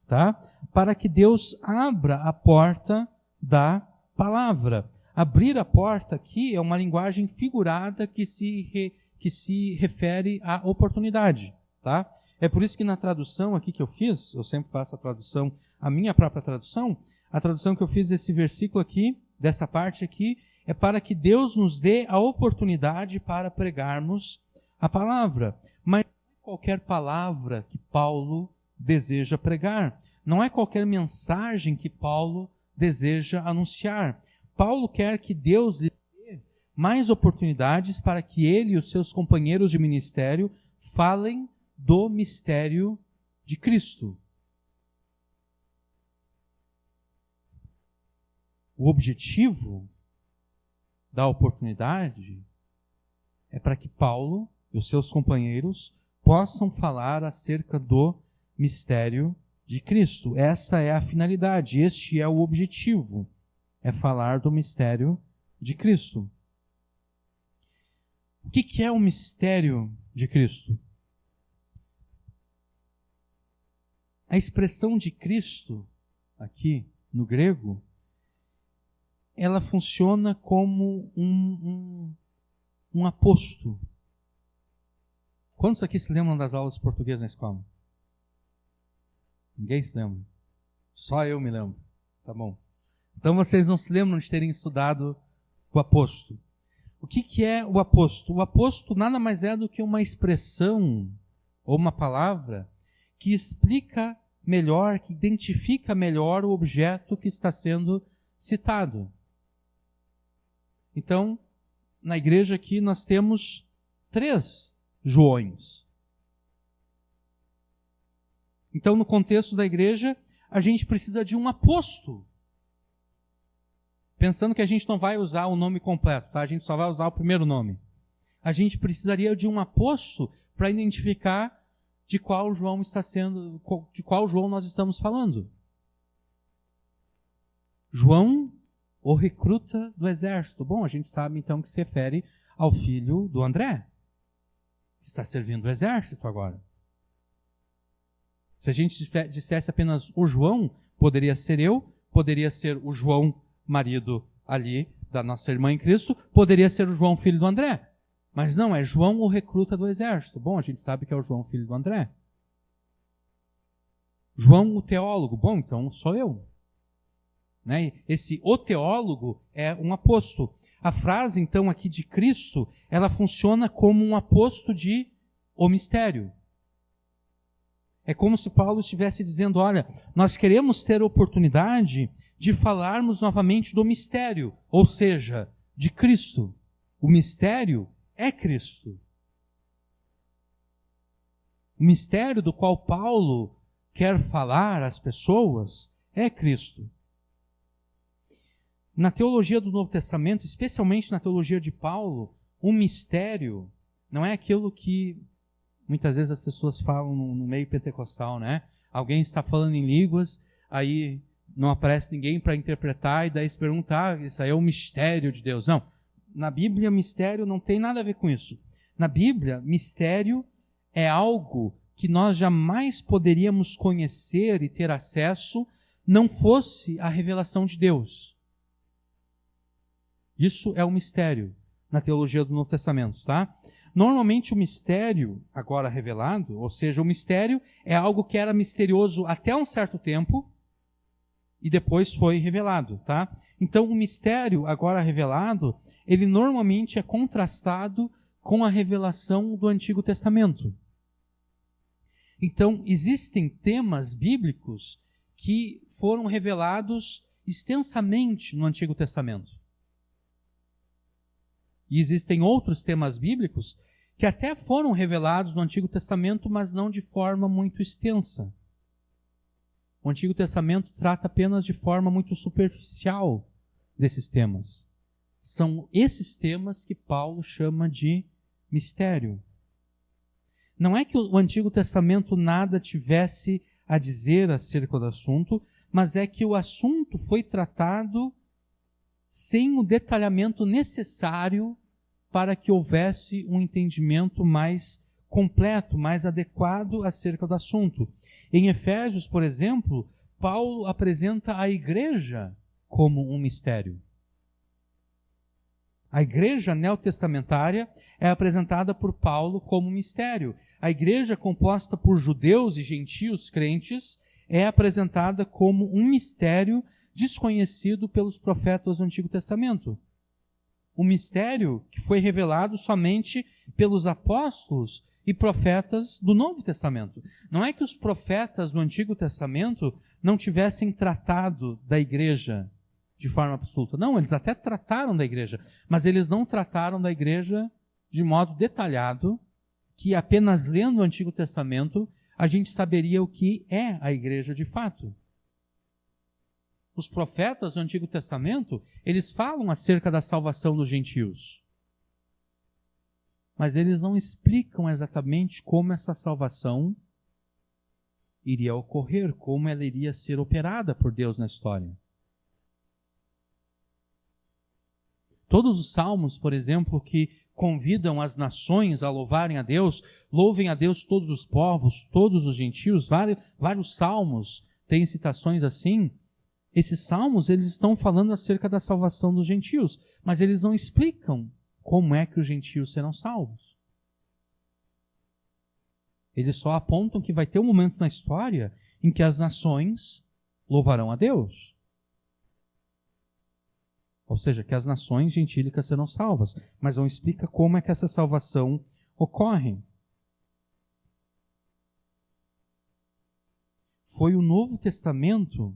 tá? Para que Deus abra a porta da palavra. Abrir a porta aqui é uma linguagem figurada que se refere à oportunidade, tá? É por isso que na tradução aqui que eu fiz, eu sempre faço a tradução, a minha própria tradução, a tradução que eu fiz desse versículo aqui, dessa parte aqui, é para que Deus nos dê a oportunidade para pregarmos a palavra. Mas não é qualquer palavra que Paulo deseja pregar. Não é qualquer mensagem que Paulo deseja anunciar. Paulo quer que Deus lhe dê mais oportunidades para que ele e os seus companheiros de ministério falem do mistério de Cristo. O objetivo da oportunidade é para que Paulo e os seus companheiros possam falar acerca do mistério de Cristo. Essa é a finalidade, este é o objetivo, é falar do mistério de Cristo. O que é o mistério de Cristo? A expressão de Cristo, aqui no grego, ela funciona como um aposto. Quantos aqui se lembram das aulas de português na escola? Ninguém se lembra? Só eu me lembro. Tá bom. Então vocês não se lembram de terem estudado o aposto. O que é o aposto? O aposto nada mais é do que uma expressão ou uma palavra que explica melhor, que identifica melhor o objeto que está sendo citado. Então, na igreja aqui nós temos 3 Joões. Então, no contexto da igreja, a gente precisa de um aposto. Pensando que a gente não vai usar o nome completo, tá? A gente só vai usar o primeiro nome. A gente precisaria de um aposto para identificar de qual João nós estamos falando. João, o recruta do exército. Bom, a gente sabe então que se refere ao filho do André, que está servindo o exército agora. Se a gente dissesse apenas o João, poderia ser eu, poderia ser o João, marido ali da nossa irmã em Cristo, poderia ser o João, filho do André. Mas não, é João, o recruta do exército. Bom, a gente sabe que é o João, filho do André. João, o teólogo. Bom, então sou eu. Né? O teólogo é um aposto. A frase, então, aqui de Cristo, ela funciona como um aposto de o mistério. É como se Paulo estivesse dizendo, olha, nós queremos ter a oportunidade de falarmos novamente do mistério, ou seja, de Cristo. O mistério é Cristo. O mistério do qual Paulo quer falar às pessoas é Cristo. Na teologia do Novo Testamento, especialmente na teologia de Paulo, o mistério não é aquilo que muitas vezes as pessoas falam no meio pentecostal, né? Alguém está falando em línguas, aí não aparece ninguém para interpretar, e daí se pergunta, isso aí é o mistério de Deus. Não. Na Bíblia, mistério não tem nada a ver com isso. Na Bíblia, mistério é algo que nós jamais poderíamos conhecer e ter acesso, não fosse a revelação de Deus. Isso é o mistério na teologia do Novo Testamento, tá? Normalmente o mistério, agora revelado, ou seja, o mistério é algo que era misterioso até um certo tempo e depois foi revelado, tá? Então o mistério agora revelado, ele normalmente é contrastado com a revelação do Antigo Testamento. Então existem temas bíblicos que foram revelados extensamente no Antigo Testamento. E existem outros temas bíblicos que até foram revelados no Antigo Testamento, mas não de forma muito extensa. O Antigo Testamento trata apenas de forma muito superficial desses temas. São esses temas que Paulo chama de mistério. Não é que o Antigo Testamento nada tivesse a dizer acerca do assunto, mas é que o assunto foi tratado sem o detalhamento necessário para que houvesse um entendimento mais completo, mais adequado acerca do assunto. Em Efésios, por exemplo, Paulo apresenta a igreja como um mistério. A igreja neotestamentária é apresentada por Paulo como um mistério. A igreja composta por judeus e gentios crentes é apresentada como um mistério desconhecido pelos profetas do Antigo Testamento. Um mistério que foi revelado somente pelos apóstolos e profetas do Novo Testamento. Não é que os profetas do Antigo Testamento não tivessem tratado da igreja de forma absoluta. Não, eles até trataram da igreja, mas eles não trataram da igreja de modo detalhado, que apenas lendo o Antigo Testamento a gente saberia o que é a igreja de fato. Os profetas do Antigo Testamento, eles falam acerca da salvação dos gentios. Mas eles não explicam exatamente como essa salvação iria ocorrer, como ela iria ser operada por Deus na história. Todos os salmos, por exemplo, que convidam as nações a louvarem a Deus, louvem a Deus todos os povos, todos os gentios, vários salmos têm citações assim. Esses salmos, eles estão falando acerca da salvação dos gentios, mas eles não explicam como é que os gentios serão salvos. Eles só apontam que vai ter um momento na história em que as nações louvarão a Deus. Ou seja, que as nações gentílicas serão salvas, mas não explica como é que essa salvação ocorre. Foi o Novo Testamento,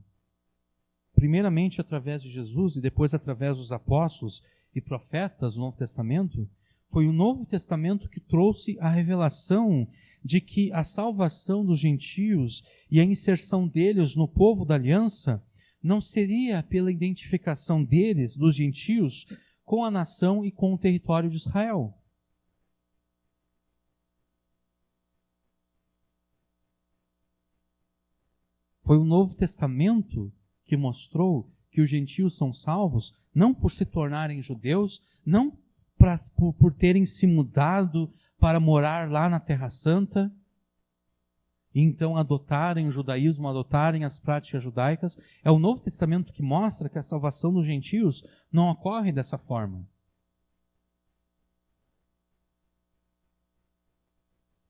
primeiramente através de Jesus e depois através dos apóstolos e profetas do Novo Testamento, foi o Novo Testamento que trouxe a revelação de que a salvação dos gentios e a inserção deles no povo da aliança não seria pela identificação deles, dos gentios, com a nação e com o território de Israel. Foi o Novo Testamento que mostrou que os gentios são salvos, não por se tornarem judeus, não por terem se mudado para morar lá na Terra Santa, e então adotarem o judaísmo, adotarem as práticas judaicas. É o Novo Testamento que mostra que a salvação dos gentios não ocorre dessa forma.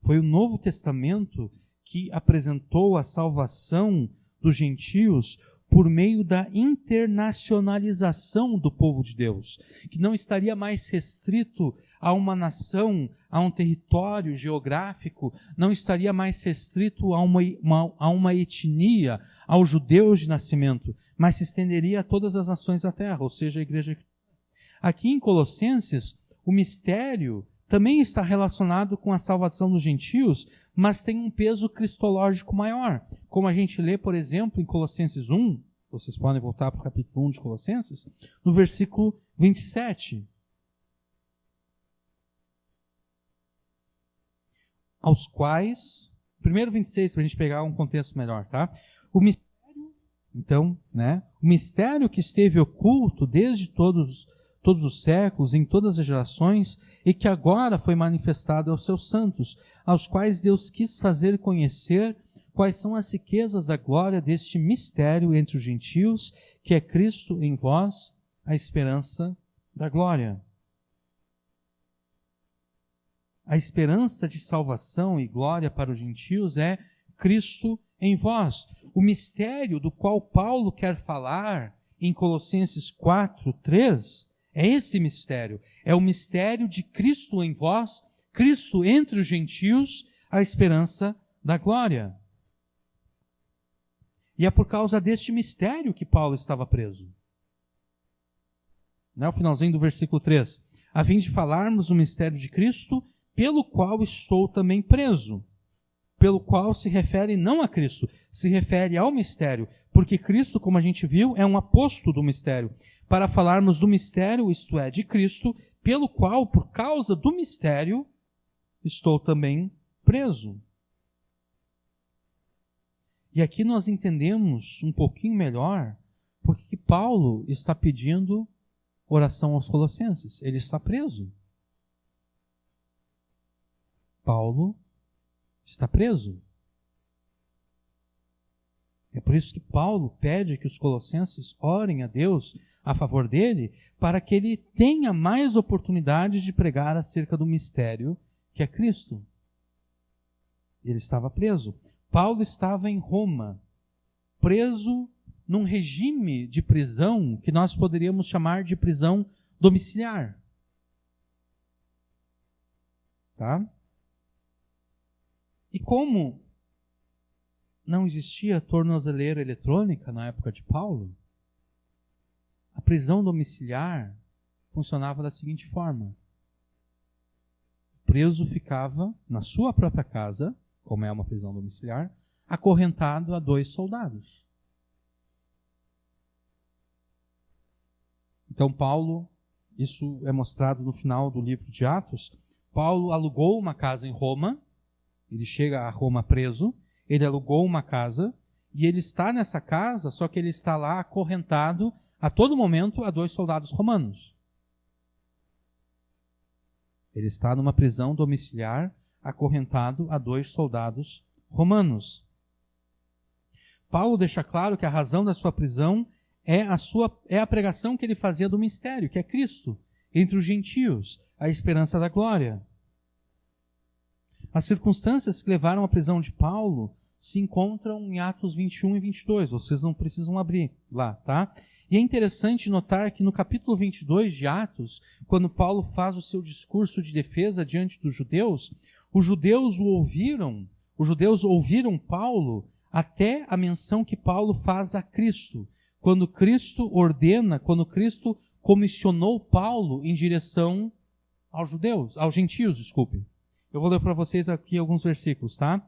Foi o Novo Testamento que apresentou a salvação dos gentios por meio da internacionalização do povo de Deus, que não estaria mais restrito a uma nação, a um território geográfico, não estaria mais restrito a uma etnia, aos judeus de nascimento, mas se estenderia a todas as nações da terra, ou seja, a igreja. Aqui em Colossenses, o mistério também está relacionado com a salvação dos gentios, mas tem um peso cristológico maior. Como a gente lê, por exemplo, em Colossenses 1, vocês podem voltar para o capítulo 1 de Colossenses, no versículo 27. Aos quais, primeiro 26, para a gente pegar um contexto melhor, tá? O mistério, então, o mistério que esteve oculto desde todos os séculos, em todas as gerações, e que agora foi manifestado aos seus santos, aos quais Deus quis fazer conhecer quais são as riquezas da glória deste mistério entre os gentios, que é Cristo em vós, a esperança da glória. A esperança de salvação e glória para os gentios é Cristo em vós. O mistério do qual Paulo quer falar em Colossenses 4:3 é esse mistério. É o mistério de Cristo em vós, Cristo entre os gentios, a esperança da glória. E é por causa deste mistério que Paulo estava preso. O finalzinho do versículo 3. A fim de falarmos o mistério de Cristo, pelo qual estou também preso. Pelo qual se refere não a Cristo, se refere ao mistério, porque Cristo, como a gente viu, é um aposto do mistério. Para falarmos do mistério, isto é, de Cristo, pelo qual, por causa do mistério, estou também preso. E aqui nós entendemos um pouquinho melhor porque Paulo está pedindo oração aos Colossenses. Ele está preso. Paulo está preso. É por isso que Paulo pede que os colossenses orem a Deus a favor dele, para que ele tenha mais oportunidades de pregar acerca do mistério que é Cristo. Ele estava preso. Paulo estava em Roma, preso num regime de prisão que nós poderíamos chamar de prisão domiciliar. Tá? E como não existia tornozeleira eletrônica na época de Paulo, a prisão domiciliar funcionava da seguinte forma. O preso ficava na sua própria casa, como é uma prisão domiciliar, acorrentado a 2 soldados. Então Paulo, isso é mostrado no final do livro de Atos, Paulo alugou uma casa em Roma. Ele chega a Roma preso, ele alugou uma casa, e ele está nessa casa, só que ele está lá acorrentado a todo momento a 2 soldados romanos. Ele está numa prisão domiciliar, acorrentado a 2 soldados romanos. Paulo deixa claro que a razão da sua prisão é a pregação que ele fazia do mistério, que é Cristo, entre os gentios, a esperança da glória. As circunstâncias que levaram à prisão de Paulo se encontram em Atos 21 e 22. Vocês não precisam abrir lá, tá? E é interessante notar que no capítulo 22 de Atos, quando Paulo faz o seu discurso de defesa diante dos judeus, os judeus ouviram Paulo até a menção que Paulo faz a Cristo. Quando Cristo comissionou Paulo em direção aos gentios, desculpe. Eu vou ler para vocês aqui alguns versículos, tá?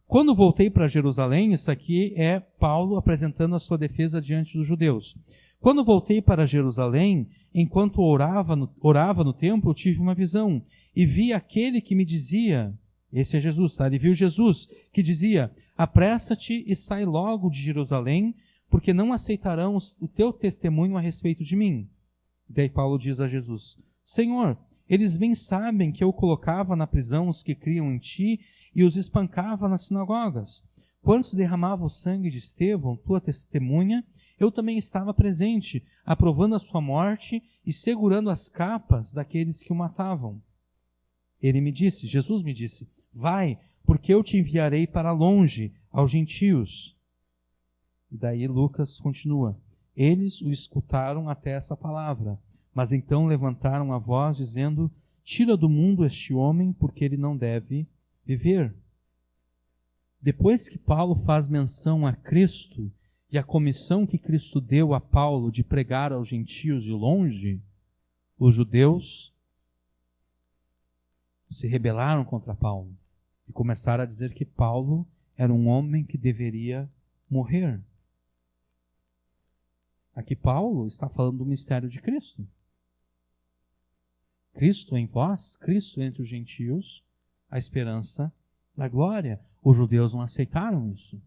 Quando voltei para Jerusalém, isso aqui é Paulo apresentando a sua defesa diante dos judeus. Quando voltei para Jerusalém, enquanto orava no templo, tive uma visão e vi aquele que me dizia, esse é Jesus, tá? Ele viu Jesus, que dizia, apressa-te e sai logo de Jerusalém, porque não aceitarão o teu testemunho a respeito de mim. E daí Paulo diz a Jesus, Senhor, eles bem sabem que eu colocava na prisão os que criam em ti e os espancava nas sinagogas. Quando se derramava o sangue de Estevão, tua testemunha, eu também estava presente, aprovando a sua morte e segurando as capas daqueles que o matavam. Jesus me disse, vai, porque eu te enviarei para longe, aos gentios. E daí Lucas continua, eles o escutaram até essa palavra. Mas então levantaram a voz, dizendo, tira do mundo este homem, porque ele não deve viver. Depois que Paulo faz menção a Cristo e a comissão que Cristo deu a Paulo de pregar aos gentios de longe, os judeus se rebelaram contra Paulo e começaram a dizer que Paulo era um homem que deveria morrer. Aqui Paulo está falando do mistério de Cristo. Cristo em vós, Cristo entre os gentios, a esperança da glória. Os judeus não aceitaram isso.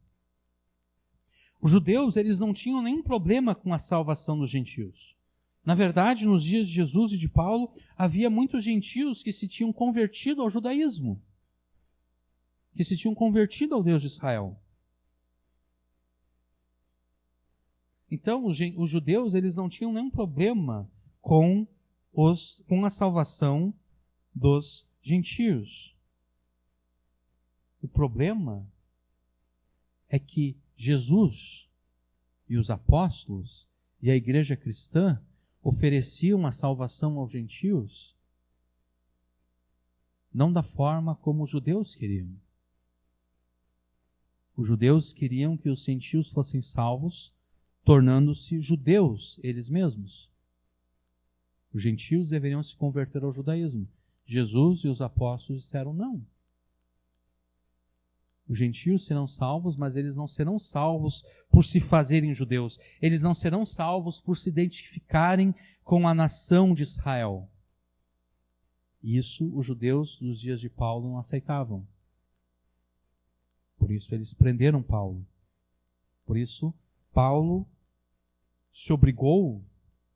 Os judeus, eles não tinham nenhum problema com a salvação dos gentios. Na verdade, nos dias de Jesus e de Paulo, havia muitos gentios que se tinham convertido ao judaísmo, que se tinham convertido ao Deus de Israel. Então, os judeus, eles não tinham nenhum problema com a salvação dos gentios. O problema é que Jesus e os apóstolos e a igreja cristã ofereciam a salvação aos gentios não da forma como os judeus queriam. Os judeus queriam que os gentios fossem salvos, tornando-se judeus eles mesmos. Os gentios deveriam se converter ao judaísmo. Jesus e os apóstolos disseram não. Os gentios serão salvos, mas eles não serão salvos por se fazerem judeus. Eles não serão salvos por se identificarem com a nação de Israel. Isso os judeus dos dias de Paulo não aceitavam. Por isso eles prenderam Paulo. Por isso Paulo se obrigou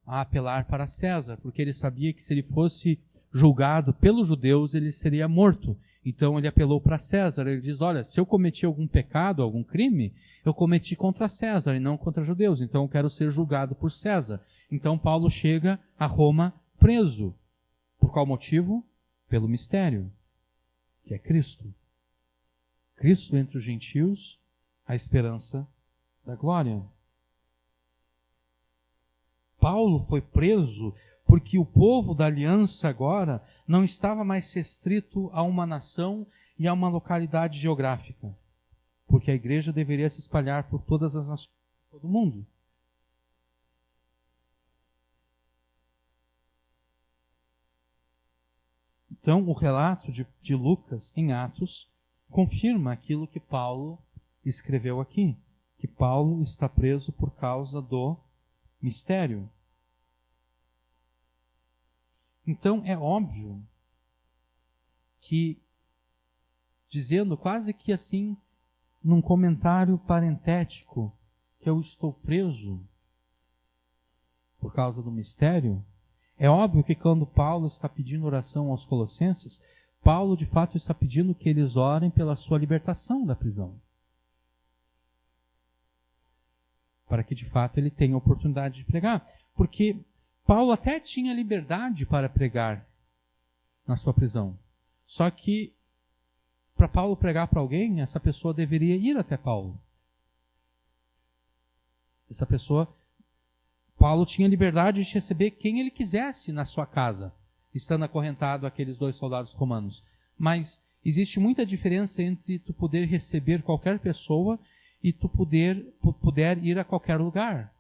a apelar para César, porque ele sabia que se ele fosse julgado pelos judeus, ele seria morto. Então ele apelou para César, ele diz, olha, se eu cometi algum pecado, algum crime, eu cometi contra César e não contra judeus, então eu quero ser julgado por César. Então Paulo chega a Roma preso. Por qual motivo? Pelo mistério, que é Cristo. Cristo entre os gentios, a esperança da glória. Paulo foi preso porque o povo da aliança agora não estava mais restrito a uma nação e a uma localidade geográfica, porque a igreja deveria se espalhar por todas as nações, todo mundo. Então, o relato de Lucas em Atos confirma aquilo que Paulo escreveu aqui, que Paulo está preso por causa do mistério. Então, é óbvio que, dizendo quase que assim, num comentário parentético, que eu estou preso por causa do mistério, é óbvio que quando Paulo está pedindo oração aos colossenses, Paulo de fato está pedindo que eles orem pela sua libertação da prisão. Para que de fato ele tenha a oportunidade de pregar. Porque Paulo até tinha liberdade para pregar na sua prisão. Só que para Paulo pregar para alguém, essa pessoa deveria ir até Paulo. Paulo tinha liberdade de receber quem ele quisesse na sua casa, estando acorrentado àqueles 2 soldados romanos. Mas existe muita diferença entre tu poder receber qualquer pessoa e tu puder ir a qualquer lugar.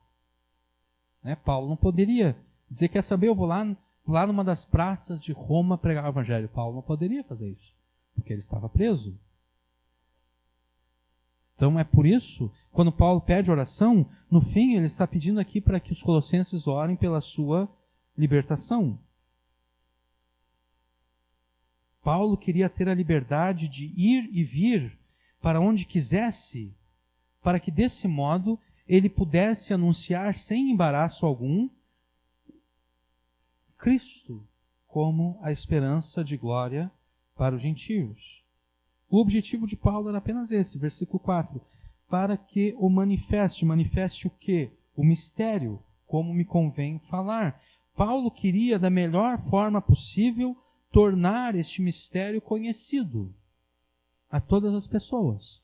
Né? Paulo não poderia dizer, quer saber, eu vou lá numa das praças de Roma pregar o evangelho. Paulo não poderia fazer isso, porque ele estava preso. Então é por isso, quando Paulo pede oração, no fim ele está pedindo aqui para que os colossenses orem pela sua libertação. Paulo queria ter a liberdade de ir e vir para onde quisesse, para que desse modo ele pudesse anunciar sem embaraço algum Cristo como a esperança de glória para os gentios. O objetivo de Paulo era apenas esse, versículo 4, para que o manifeste o quê? O mistério, como me convém falar. Paulo queria, da melhor forma possível, tornar este mistério conhecido a todas as pessoas.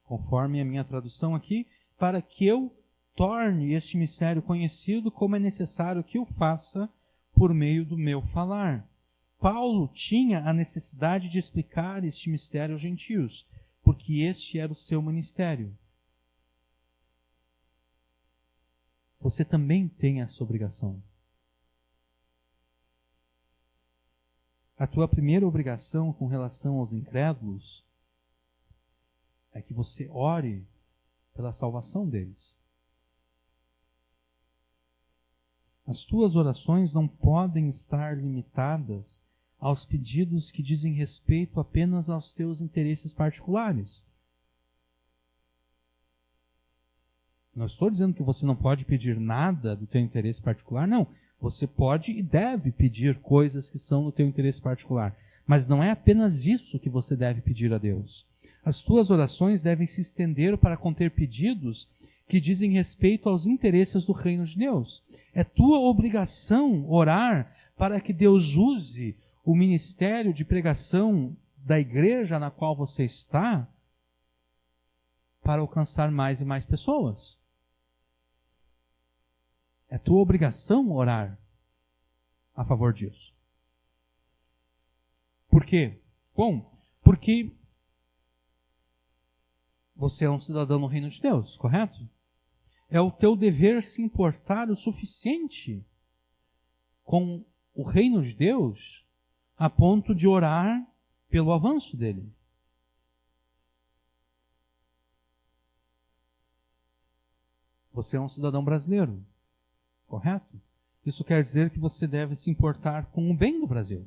Conforme a minha tradução aqui, para que eu torne este mistério conhecido, como é necessário que eu faça por meio do meu falar. Paulo tinha a necessidade de explicar este mistério aos gentios, porque este era o seu ministério. Você também tem essa obrigação. A tua primeira obrigação com relação aos incrédulos é que você ore pela salvação deles. As tuas orações não podem estar limitadas aos pedidos que dizem respeito apenas aos teus interesses particulares. Não estou dizendo que você não pode pedir nada do teu interesse particular, não. Você pode e deve pedir coisas que são do teu interesse particular. Mas não é apenas isso que você deve pedir a Deus. As tuas orações devem se estender para conter pedidos que dizem respeito aos interesses do reino de Deus. É tua obrigação orar para que Deus use o ministério de pregação da igreja na qual você está para alcançar mais e mais pessoas. É tua obrigação orar a favor disso. Por quê? Bom, porque você é um cidadão no reino de Deus, correto? é o teu dever se importar o suficiente com o reino de Deus a ponto de orar pelo avanço dele. Você é um cidadão brasileiro, correto? Isso quer dizer que você deve se importar com o bem do Brasil.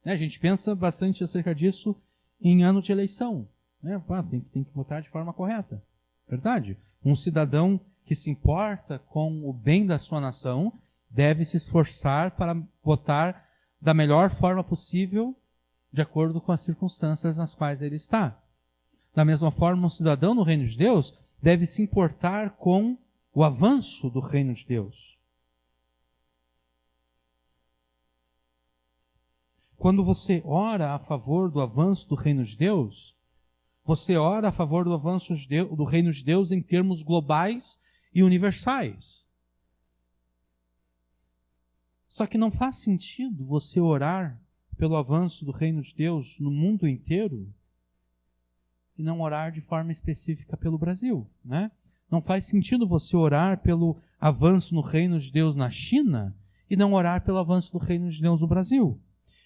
A gente pensa bastante acerca disso em ano de eleição. Tem que votar de forma correta. Verdade? Um cidadão que se importa com o bem da sua nação deve se esforçar para votar da melhor forma possível, de acordo com as circunstâncias nas quais ele está. Da mesma forma, um cidadão no reino de Deus deve se importar com o avanço do reino de Deus. Quando você ora a favor do avanço do reino de Deus, você ora a favor do avanço do reino de Deus em termos globais e universais. Só que não faz sentido você orar pelo avanço do reino de Deus no mundo inteiro e não orar de forma específica pelo Brasil, né? Não faz sentido você orar pelo avanço no reino de Deus na China e não orar pelo avanço do reino de Deus no Brasil.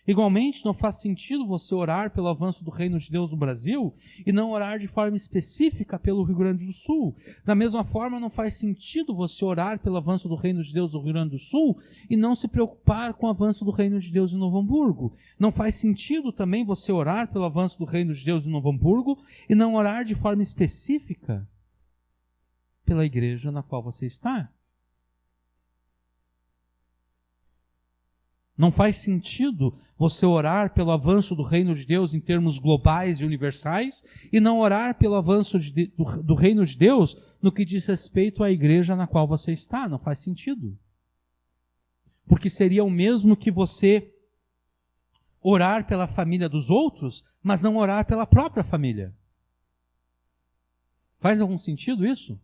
Igualmente, não faz sentido você orar pelo avanço do reino de Deus no Brasil e não orar de forma específica pelo Rio Grande do Sul. Da mesma forma, não faz sentido você orar pelo avanço do reino de Deus no Rio Grande do Sul e não se preocupar com o avanço do reino de Deus em Novo Hamburgo. Não faz sentido também você orar pelo avanço do reino de Deus em Novo Hamburgo e não orar de forma específica pela igreja na qual você está. Não faz sentido você orar pelo avanço do reino de Deus em termos globais e universais e não orar pelo avanço do reino de Deus no que diz respeito à igreja na qual você está. Não faz sentido. Porque seria o mesmo que você orar pela família dos outros, mas não orar pela própria família. Faz algum sentido isso?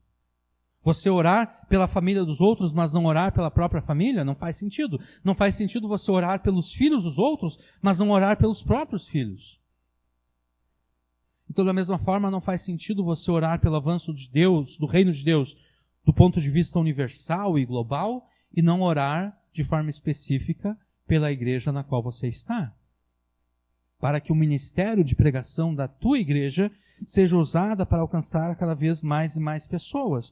Você orar pela família dos outros, mas não orar pela própria família? Não faz sentido. Não faz sentido você orar pelos filhos dos outros, mas não orar pelos próprios filhos. Então, da mesma forma, não faz sentido você orar pelo avanço de Deus, do reino de Deus, do ponto de vista universal e global, e não orar de forma específica pela igreja na qual você está. Para que o ministério de pregação da tua igreja seja usada para alcançar cada vez mais e mais pessoas.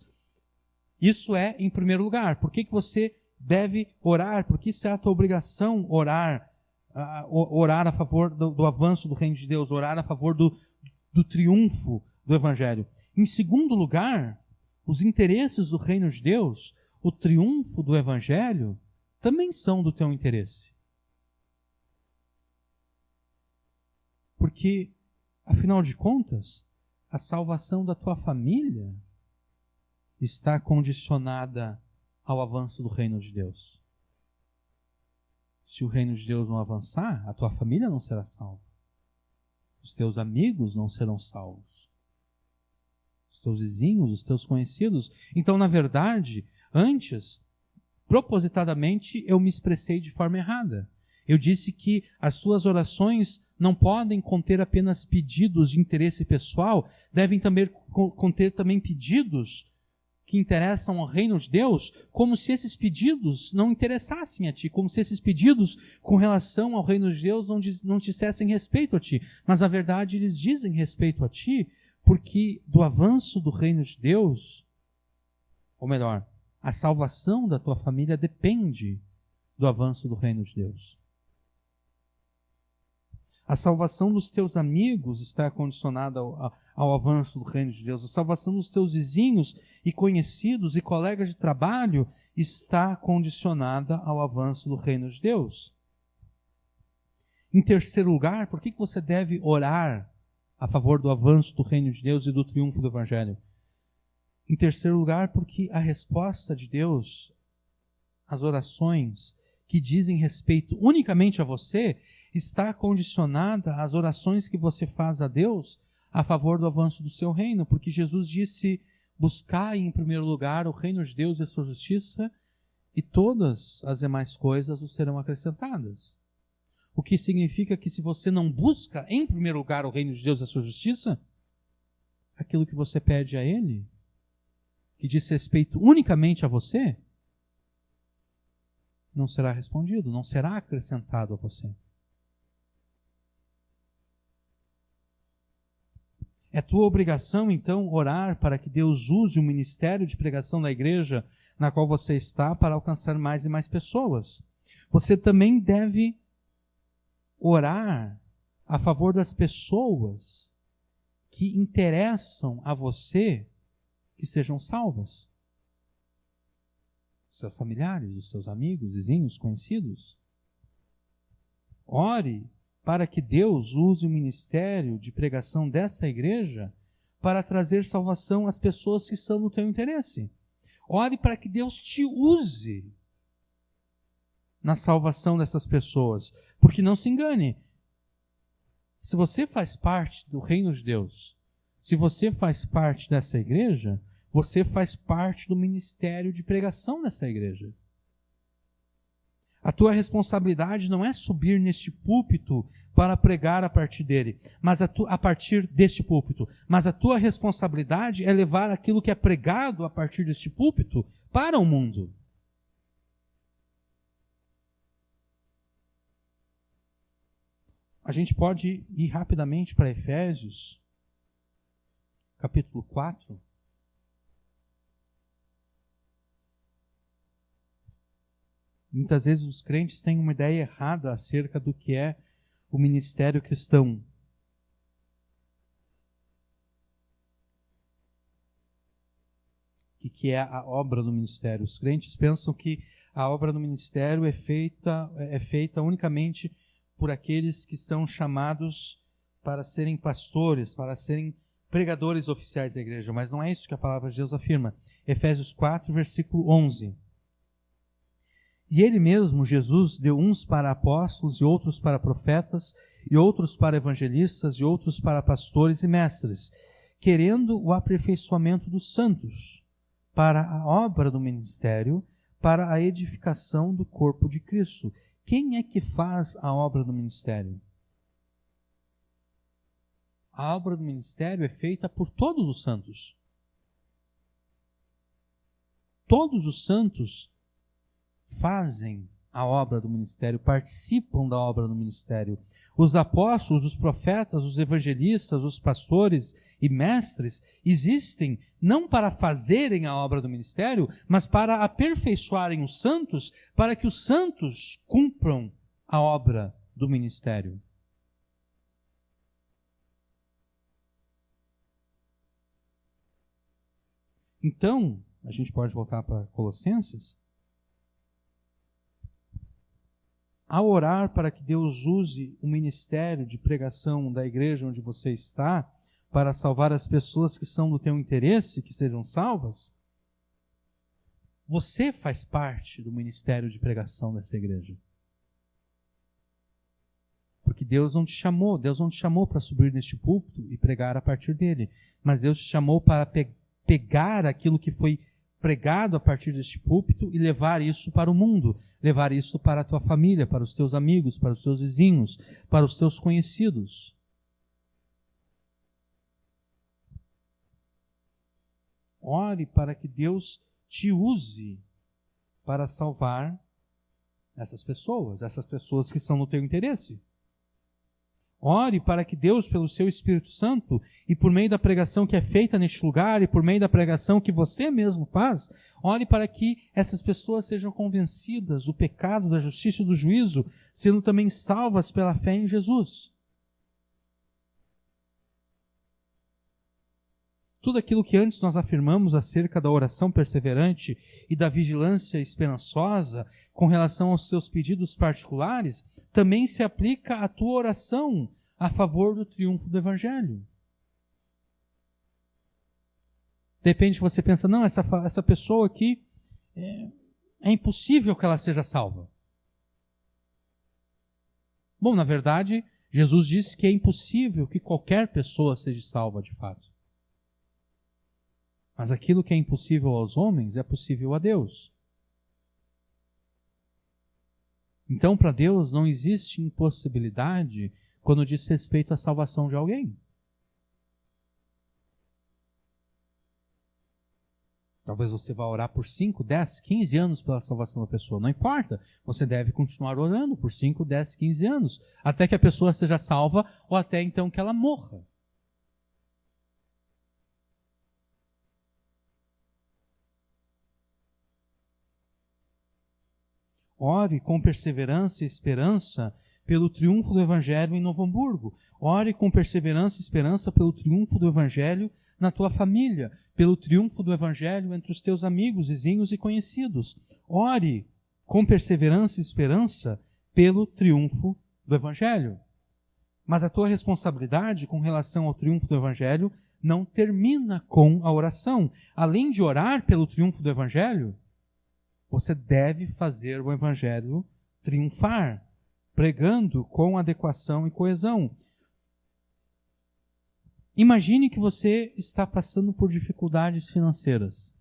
Isso é em primeiro lugar. Por que você deve orar? Porque isso é a tua obrigação, orar a favor do avanço do reino de Deus, orar a favor do triunfo do Evangelho. Em segundo lugar, os interesses do reino de Deus, o triunfo do Evangelho, também são do teu interesse. Porque, afinal de contas, a salvação da tua família está condicionada ao avanço do reino de Deus. Se o reino de Deus não avançar, a tua família não será salva. Os teus amigos não serão salvos. Os teus vizinhos, os teus conhecidos. Então, na verdade, antes, propositadamente, eu me expressei de forma errada. Eu disse que as tuas orações não podem conter apenas pedidos de interesse pessoal, devem também conter também pedidos que interessam ao reino de Deus, como se esses pedidos não interessassem a ti, como se esses pedidos com relação ao reino de Deus não dissessem respeito a ti. Mas, na verdade, eles dizem respeito a ti, porque do avanço do reino de Deus, ou melhor, a salvação da tua família depende do avanço do reino de Deus. A salvação dos teus amigos está condicionada ao avanço do reino de Deus. A salvação dos teus vizinhos e conhecidos e colegas de trabalho está condicionada ao avanço do reino de Deus. Em terceiro lugar, por que você deve orar a favor do avanço do reino de Deus e do triunfo do Evangelho? Em terceiro lugar, porque a resposta de Deus às orações que dizem respeito unicamente a você está condicionada às orações que você faz a Deus a favor do avanço do seu reino, porque Jesus disse: buscai em primeiro lugar o reino de Deus e a sua justiça, e todas as demais coisas os serão acrescentadas. O que significa que se você não busca em primeiro lugar o reino de Deus e a sua justiça, aquilo que você pede a Ele que diz respeito unicamente a você, não será respondido, não será acrescentado a você. É tua obrigação, então, orar para que Deus use o ministério de pregação da igreja na qual você está para alcançar mais e mais pessoas. Você também deve orar a favor das pessoas que interessam a você que sejam salvas. Os seus familiares, os seus amigos, vizinhos, conhecidos. Ore para que Deus use o ministério de pregação dessa igreja para trazer salvação às pessoas que são no teu interesse. Ore para que Deus te use na salvação dessas pessoas. Porque não se engane, se você faz parte do reino de Deus, se você faz parte dessa igreja, você faz parte do ministério de pregação dessa igreja. A tua responsabilidade não é subir neste púlpito para pregar a partir dele, mas a partir deste púlpito. Mas a tua responsabilidade é levar aquilo que é pregado a partir deste púlpito para o mundo. A gente pode ir rapidamente para Efésios, capítulo 4. Muitas vezes os crentes têm uma ideia errada acerca do que é o ministério cristão. O que é a obra do ministério? Os crentes pensam que a obra do ministério é feita unicamente por aqueles que são chamados para serem pastores, para serem pregadores oficiais da igreja. Mas não é isso que a palavra de Deus afirma. Efésios 4, versículo 11. E ele mesmo, Jesus, deu uns para apóstolos, e outros para profetas, e outros para evangelistas, e outros para pastores e mestres, querendo o aperfeiçoamento dos santos, para a obra do ministério, para a edificação do corpo de Cristo. Quem é que faz a obra do ministério? A obra do ministério é feita por todos os santos. Todos os santos fazem a obra do ministério, participam da obra do ministério. Os apóstolos, os profetas, os evangelistas, os pastores e mestres existem não para fazerem a obra do ministério, mas para aperfeiçoarem os santos, para que os santos cumpram a obra do ministério. Então, a gente pode voltar para Colossenses. Ao orar para que Deus use o ministério de pregação da igreja onde você está, para salvar as pessoas que são do teu interesse, que sejam salvas, você faz parte do ministério de pregação dessa igreja. Porque Deus não te chamou para subir neste púlpito e pregar a partir dele, mas Deus te chamou para pegar aquilo que foi pregado a partir deste púlpito e levar isso para o mundo, levar isso para a tua família, para os teus amigos, para os teus vizinhos, para os teus conhecidos. Ore para que Deus te use para salvar essas pessoas que são no teu interesse. Ore para que Deus, pelo seu Espírito Santo, e por meio da pregação que é feita neste lugar, e por meio da pregação que você mesmo faz, ore para que essas pessoas sejam convencidas do pecado, da justiça e do juízo, sendo também salvas pela fé em Jesus. Tudo aquilo que antes nós afirmamos acerca da oração perseverante e da vigilância esperançosa com relação aos seus pedidos particulares, também se aplica à tua oração a favor do triunfo do Evangelho. De repente você pensa, não, essa pessoa aqui, é impossível que ela seja salva. Bom, na verdade, Jesus disse que é impossível que qualquer pessoa seja salva de fato. Mas aquilo que é impossível aos homens é possível a Deus. Então, para Deus não existe impossibilidade quando diz respeito à salvação de alguém. Talvez você vá orar por 5, 10, 15 anos pela salvação da pessoa. Não importa. Você deve continuar orando por 5, 10, 15 anos. Até que a pessoa seja salva ou até então que ela morra. Ore com perseverança e esperança pelo triunfo do Evangelho em Novo Hamburgo. Ore com perseverança e esperança pelo triunfo do Evangelho na tua família, pelo triunfo do Evangelho entre os teus amigos, vizinhos e conhecidos. Ore com perseverança e esperança pelo triunfo do Evangelho. Mas a tua responsabilidade com relação ao triunfo do Evangelho não termina com a oração. Além de orar pelo triunfo do Evangelho, você deve fazer o Evangelho triunfar, pregando com adequação e coesão. Imagine que você está passando por dificuldades financeiras.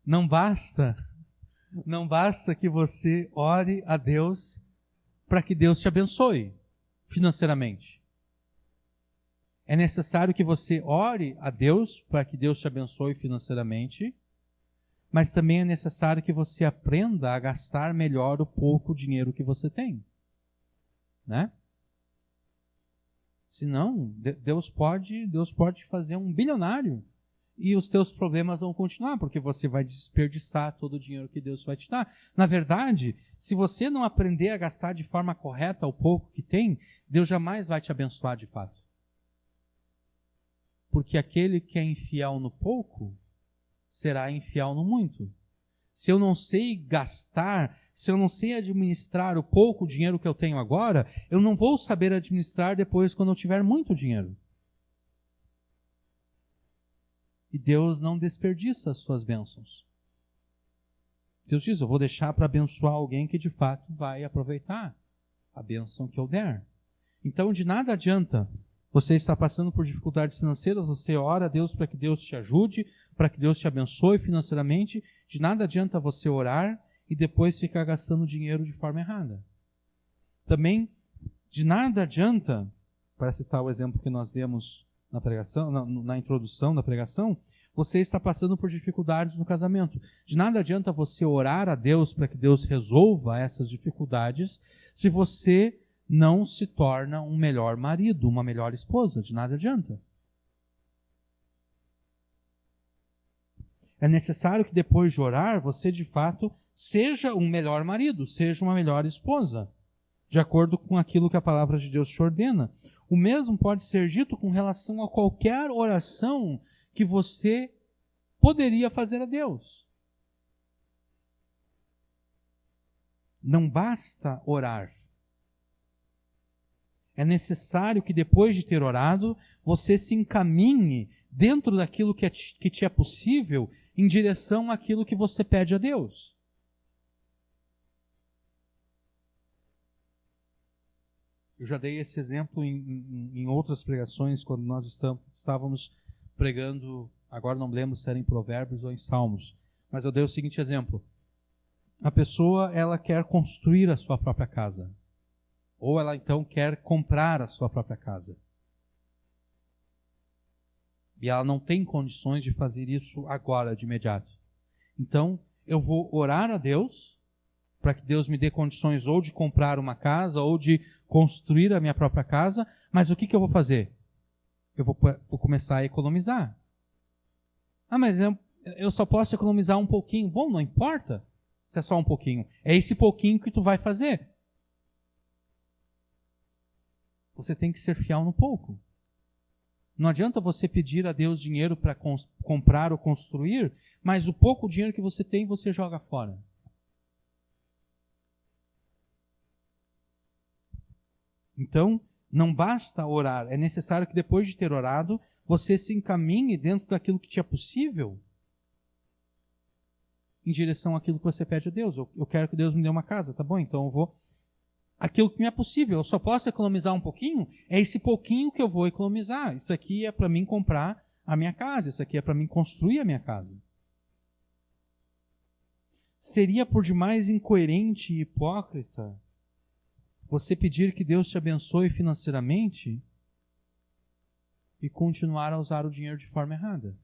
Não basta que você ore a Deus para que Deus te abençoe financeiramente. É necessário que você ore a Deus para que Deus te abençoe financeiramente, mas também é necessário que você aprenda a gastar melhor o pouco dinheiro que você tem. Né? Senão, Deus pode fazer um bilionário e os teus problemas vão continuar, porque você vai desperdiçar todo o dinheiro que Deus vai te dar. Na verdade, se você não aprender a gastar de forma correta o pouco que tem, Deus jamais vai te abençoar de fato. Porque aquele que é infiel no pouco, será infiel no muito. Se eu não sei gastar, se eu não sei administrar o pouco dinheiro que eu tenho agora, eu não vou saber administrar depois quando eu tiver muito dinheiro. E Deus não desperdiça as suas bênçãos. Deus diz, eu vou deixar para abençoar alguém que de fato vai aproveitar a bênção que eu der. Então, de nada adianta você estar passando por dificuldades financeiras, você ora a Deus para que Deus te ajude, para que Deus te abençoe financeiramente. De nada adianta você orar e depois ficar gastando dinheiro de forma errada. Também, de nada adianta, para citar o exemplo que nós demos na pregação, na introdução da pregação, você está passando por dificuldades no casamento. De nada adianta você orar a Deus para que Deus resolva essas dificuldades se você não se torna um melhor marido, uma melhor esposa. De nada adianta. É necessário que depois de orar, você de fato seja um melhor marido, seja uma melhor esposa, de acordo com aquilo que a palavra de Deus te ordena. O mesmo pode ser dito com relação a qualquer oração que você poderia fazer a Deus. Não basta orar. É necessário que depois de ter orado, você se encaminhe dentro daquilo que te é possível em direção àquilo que você pede a Deus. Eu já dei esse exemplo em outras pregações, quando nós estávamos pregando, agora não lembro se era em Provérbios ou em Salmos, mas eu dei o seguinte exemplo. A pessoa, ela quer construir a sua própria casa. Ou ela então quer comprar a sua própria casa. E ela não tem condições de fazer isso agora, de imediato. Então, eu vou orar a Deus, para que Deus me dê condições ou de comprar uma casa, ou de construir a minha própria casa, mas o que eu vou fazer? Eu vou começar a economizar. Ah, mas eu só posso economizar um pouquinho. Bom, não importa se é só um pouquinho. É esse pouquinho que tu vai fazer. Você tem que ser fiel no pouco. Não adianta você pedir a Deus dinheiro para comprar ou construir, mas o pouco dinheiro que você tem, você joga fora. Então, não basta orar. É necessário que depois de ter orado, você se encaminhe dentro daquilo que te é possível em direção àquilo que você pede a Deus. Eu quero que Deus me dê uma casa. Tá bom, então eu vou... Aquilo que me é possível, eu só posso economizar um pouquinho, é esse pouquinho que eu vou economizar. Isso aqui é para mim comprar a minha casa, isso aqui é para mim construir a minha casa. Seria por demais incoerente e hipócrita você pedir que Deus te abençoe financeiramente e continuar a usar o dinheiro de forma errada.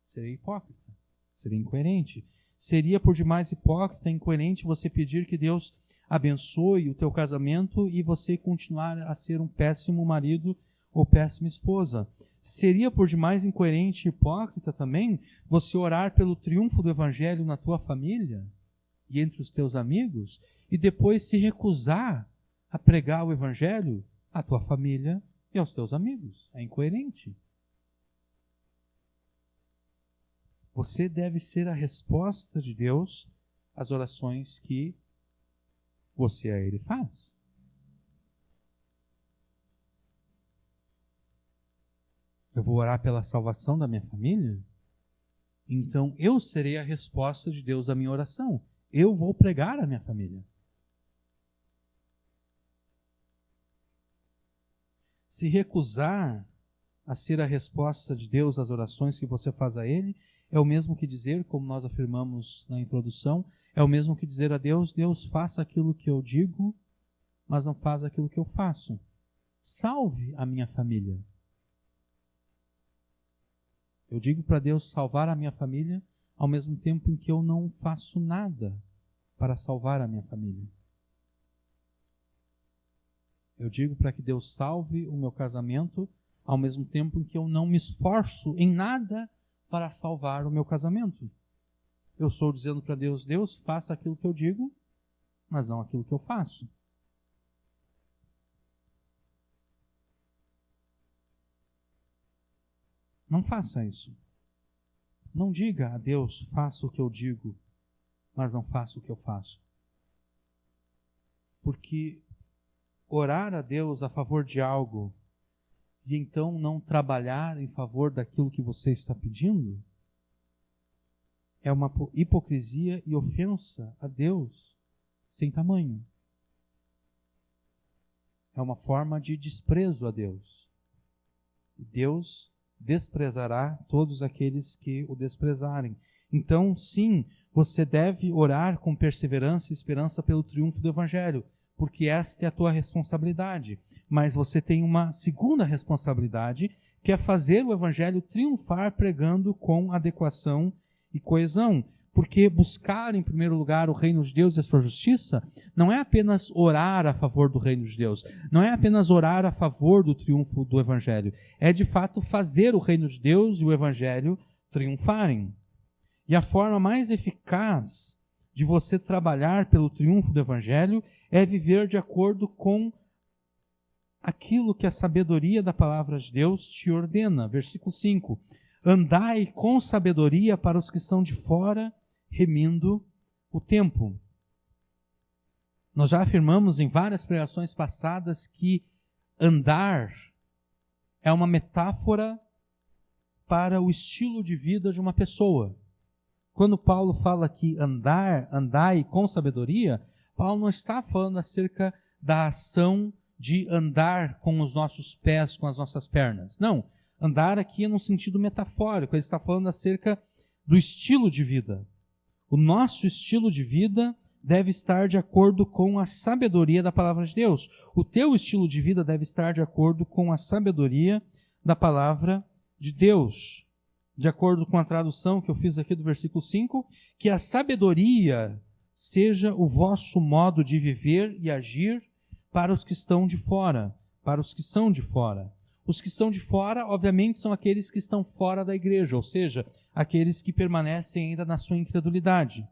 Seria hipócrita, seria incoerente. Seria por demais hipócrita e incoerente você pedir que Deus abençoe o teu casamento e você continuar a ser um péssimo marido ou péssima esposa. Seria por demais incoerente e hipócrita também você orar pelo triunfo do Evangelho na tua família e entre os teus amigos e depois se recusar a pregar o Evangelho à tua família e aos teus amigos. É incoerente. Você deve ser a resposta de Deus às orações que você a Ele faz. Eu vou orar pela salvação da minha família? Então eu serei a resposta de Deus à minha oração. Eu vou pregar à minha família. Se recusar a ser a resposta de Deus às orações que você faz a Ele, é o mesmo que dizer, como nós afirmamos na introdução, é o mesmo que dizer a Deus, Deus, faça aquilo que eu digo, mas não faz aquilo que eu faço. Salve a minha família. Eu digo para Deus salvar a minha família, ao mesmo tempo em que eu não faço nada para salvar a minha família. Eu digo para que Deus salve o meu casamento, ao mesmo tempo em que eu não me esforço em nada para salvar o meu casamento. Eu estou dizendo para Deus, Deus, faça aquilo que eu digo, mas não aquilo que eu faço. Não faça isso. Não diga a Deus, faça o que eu digo, mas não faça o que eu faço. Porque orar a Deus a favor de algo e então não trabalhar em favor daquilo que você está pedindo é uma hipocrisia e ofensa a Deus sem tamanho. É uma forma de desprezo a Deus. E Deus desprezará todos aqueles que o desprezarem. Então, sim, você deve orar com perseverança e esperança pelo triunfo do Evangelho, porque esta é a tua responsabilidade. Mas você tem uma segunda responsabilidade, que é fazer o Evangelho triunfar pregando com adequação e coesão. Porque buscar, em primeiro lugar, o reino de Deus e a sua justiça não é apenas orar a favor do reino de Deus, não é apenas orar a favor do triunfo do Evangelho, é de fato fazer o reino de Deus e o Evangelho triunfarem. E a forma mais eficaz de você trabalhar pelo triunfo do Evangelho é viver de acordo com aquilo que a sabedoria da palavra de Deus te ordena. Versículo 5. Andai com sabedoria para os que são de fora, remindo o tempo. Nós já afirmamos em várias pregações passadas que andar é uma metáfora para o estilo de vida de uma pessoa. Quando Paulo fala que andai com sabedoria, Paulo não está falando acerca da ação de andar com os nossos pés, com as nossas pernas. Não, andar aqui é num sentido metafórico, ele está falando acerca do estilo de vida. O nosso estilo de vida deve estar de acordo com a sabedoria da palavra de Deus. O teu estilo de vida deve estar de acordo com a sabedoria da palavra de Deus. De acordo com a tradução que eu fiz aqui do versículo 5, que a sabedoria seja o vosso modo de viver e agir para os que estão de fora, para os que são de fora. Os que são de fora, obviamente, são aqueles que estão fora da igreja, ou seja, aqueles que permanecem ainda na sua incredulidade.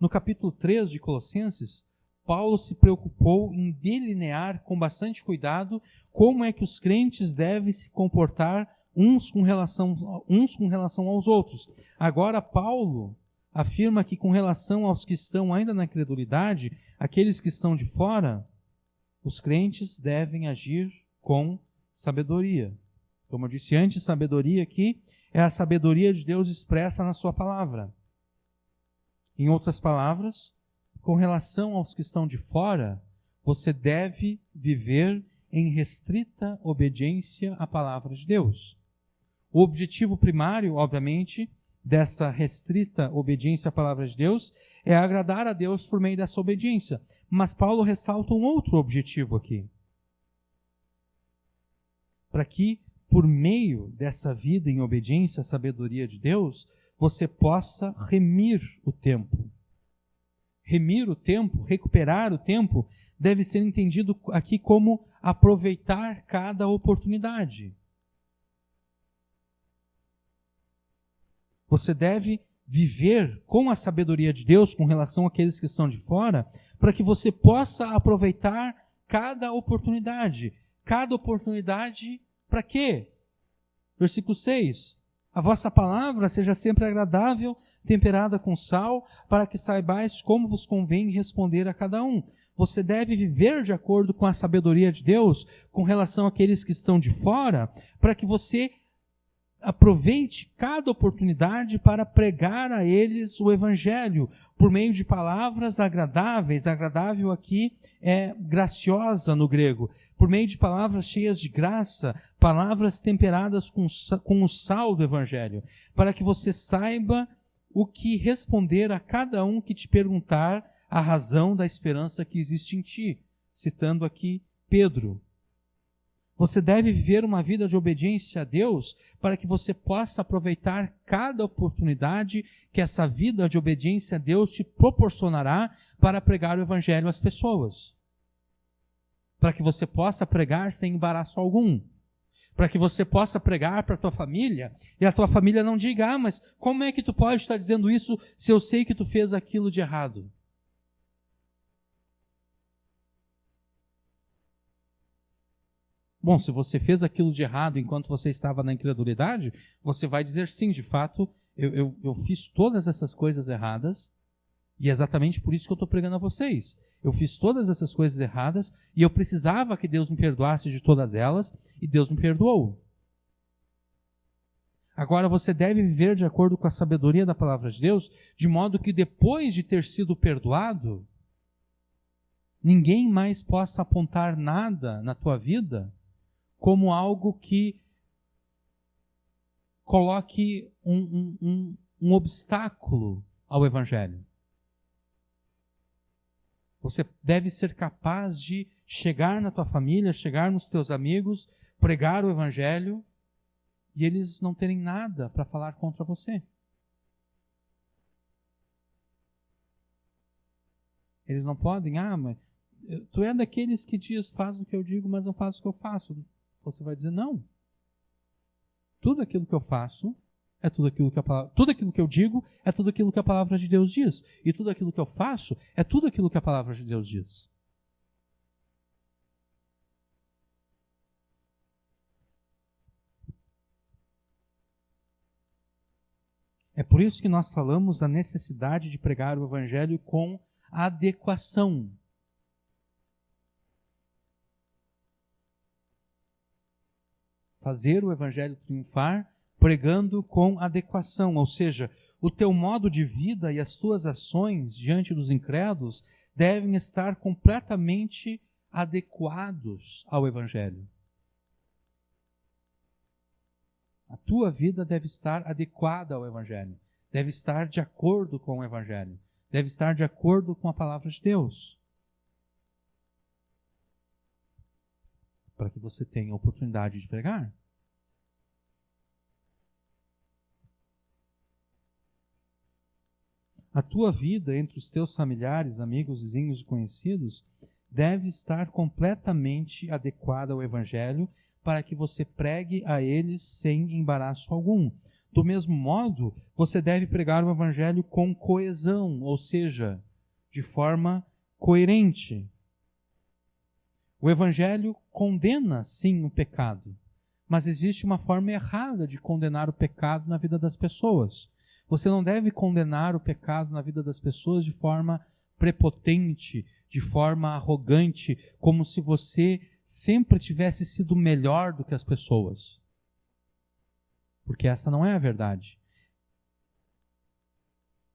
No capítulo 3 de Colossenses, Paulo se preocupou em delinear com bastante cuidado como é que os crentes devem se comportar uns com relação aos outros. Agora, Paulo afirma que com relação aos que estão ainda na incredulidade, aqueles que estão de fora, os crentes devem agir com sabedoria. Como eu disse antes, sabedoria aqui é a sabedoria de Deus expressa na sua palavra. Em outras palavras, com relação aos que estão de fora, você deve viver em restrita obediência à palavra de Deus. O objetivo primário, obviamente, dessa restrita obediência à palavra de Deus é agradar a Deus por meio dessa obediência. Mas Paulo ressalta um outro objetivo aqui. para que, por meio dessa vida em obediência à sabedoria de Deus, você possa remir o tempo. Remir o tempo, recuperar o tempo, deve ser entendido aqui como aproveitar cada oportunidade. Você deve viver com a sabedoria de Deus com relação àqueles que estão de fora, para que você possa aproveitar cada oportunidade. Cada oportunidade para quê? Versículo 6. A vossa palavra seja sempre agradável, temperada com sal, para que saibais como vos convém responder a cada um. Você deve viver de acordo com a sabedoria de Deus com relação àqueles que estão de fora, para que você aproveite cada oportunidade para pregar a eles o Evangelho, por meio de palavras agradáveis. Agradável aqui é graciosa no grego. Por meio de palavras cheias de graça, palavras temperadas com o sal do Evangelho, para que você saiba o que responder a cada um que te perguntar a razão da esperança que existe em ti. Citando aqui Pedro. Você deve viver uma vida de obediência a Deus para que você possa aproveitar cada oportunidade que essa vida de obediência a Deus te proporcionará para pregar o Evangelho às pessoas. Para que você possa pregar sem embaraço algum. Para que você possa pregar para a tua família e a tua família não diga: mas como é que tu pode estar dizendo isso se eu sei que tu fez aquilo de errado? Bom, se você fez aquilo de errado enquanto você estava na incredulidade, você vai dizer: sim, de fato, eu fiz todas essas coisas erradas, e é exatamente por isso que eu estou pregando a vocês. Eu fiz todas essas coisas erradas, e eu precisava que Deus me perdoasse de todas elas, e Deus me perdoou. Agora você deve viver de acordo com a sabedoria da palavra de Deus, de modo que depois de ter sido perdoado, ninguém mais possa apontar nada na tua vida como algo que coloque um obstáculo ao Evangelho. Você deve ser capaz de chegar na tua família, chegar nos teus amigos, pregar o Evangelho, e eles não terem nada para falar contra você. Eles não podem: mas tu é daqueles que diz: faz o que eu digo, mas não faz o que eu faço. Você vai dizer: não. Tudo aquilo que eu faço é tudo aquilo que tudo aquilo que eu digo é tudo aquilo que a palavra de Deus diz. E tudo aquilo que eu faço é tudo aquilo que a palavra de Deus diz. É por isso que nós falamos da necessidade de pregar o Evangelho com adequação. Fazer o Evangelho triunfar pregando com adequação, ou seja, o teu modo de vida e as tuas ações diante dos incrédulos devem estar completamente adequados ao Evangelho. A tua vida deve estar adequada ao Evangelho, deve estar de acordo com o Evangelho, deve estar de acordo com a palavra de Deus, para que você tenha a oportunidade de pregar. A tua vida entre os teus familiares, amigos, vizinhos e conhecidos deve estar completamente adequada ao Evangelho para que você pregue a eles sem embaraço algum. Do mesmo modo, você deve pregar o Evangelho com coesão, ou seja, de forma coerente. O Evangelho condena, sim, o pecado, mas existe uma forma errada de condenar o pecado na vida das pessoas. Você não deve condenar o pecado na vida das pessoas de forma prepotente, de forma arrogante, como se você sempre tivesse sido melhor do que as pessoas. Porque essa não é a verdade.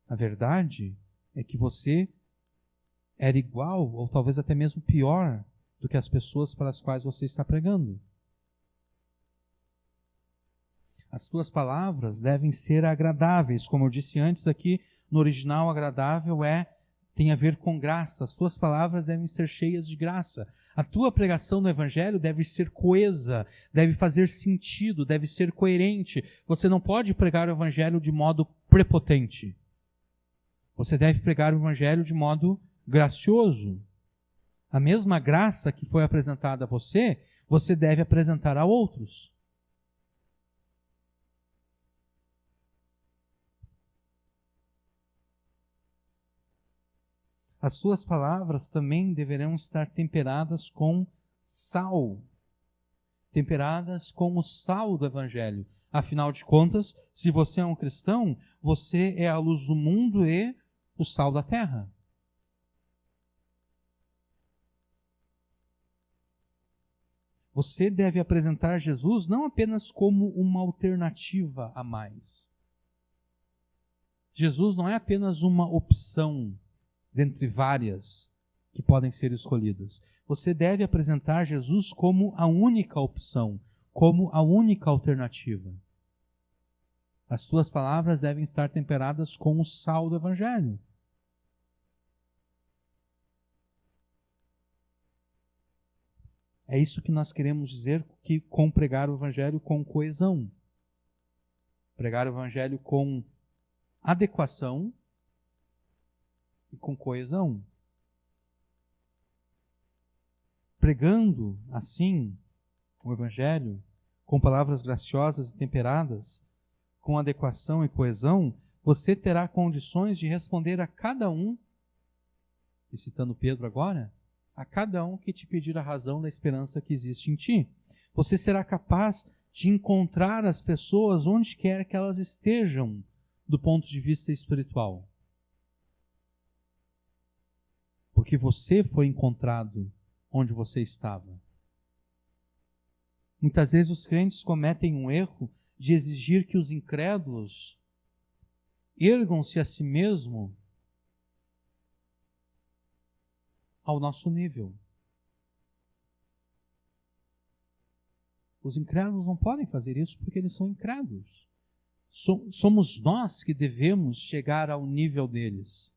A verdade é que você era igual, ou talvez até mesmo pior, do que as pessoas para as quais você está pregando. As tuas palavras devem ser agradáveis. Como eu disse antes aqui, no original, agradável é tem a ver com graça. As tuas palavras devem ser cheias de graça. A tua pregação no Evangelho deve ser coesa, deve fazer sentido, deve ser coerente. Você não pode pregar o Evangelho de modo prepotente. Você deve pregar o Evangelho de modo gracioso. A mesma graça que foi apresentada a você, você deve apresentar a outros. As suas palavras também deverão estar temperadas com sal. Temperadas com o sal do Evangelho. Afinal de contas, se você é um cristão, você é a luz do mundo e o sal da terra. Você deve apresentar Jesus não apenas como uma alternativa a mais. Jesus não é apenas uma opção dentre várias que podem ser escolhidas. Você deve apresentar Jesus como a única opção, como a única alternativa. As suas palavras devem estar temperadas com o sal do Evangelho. É isso que nós queremos dizer com pregar o Evangelho com coesão. Pregar o Evangelho com adequação e com coesão. Pregando, assim, o Evangelho, com palavras graciosas e temperadas, com adequação e coesão, você terá condições de responder a cada um, e citando Pedro agora, a cada um que te pedir a razão da esperança que existe em ti. Você será capaz de encontrar as pessoas onde quer que elas estejam, do ponto de vista espiritual. Porque você foi encontrado onde você estava. Muitas vezes os crentes cometem um erro de exigir que os incrédulos ergam-se a si mesmo ao nosso nível. Os incrédulos não podem fazer isso porque eles são incrédulos. Somos nós que devemos chegar ao nível deles.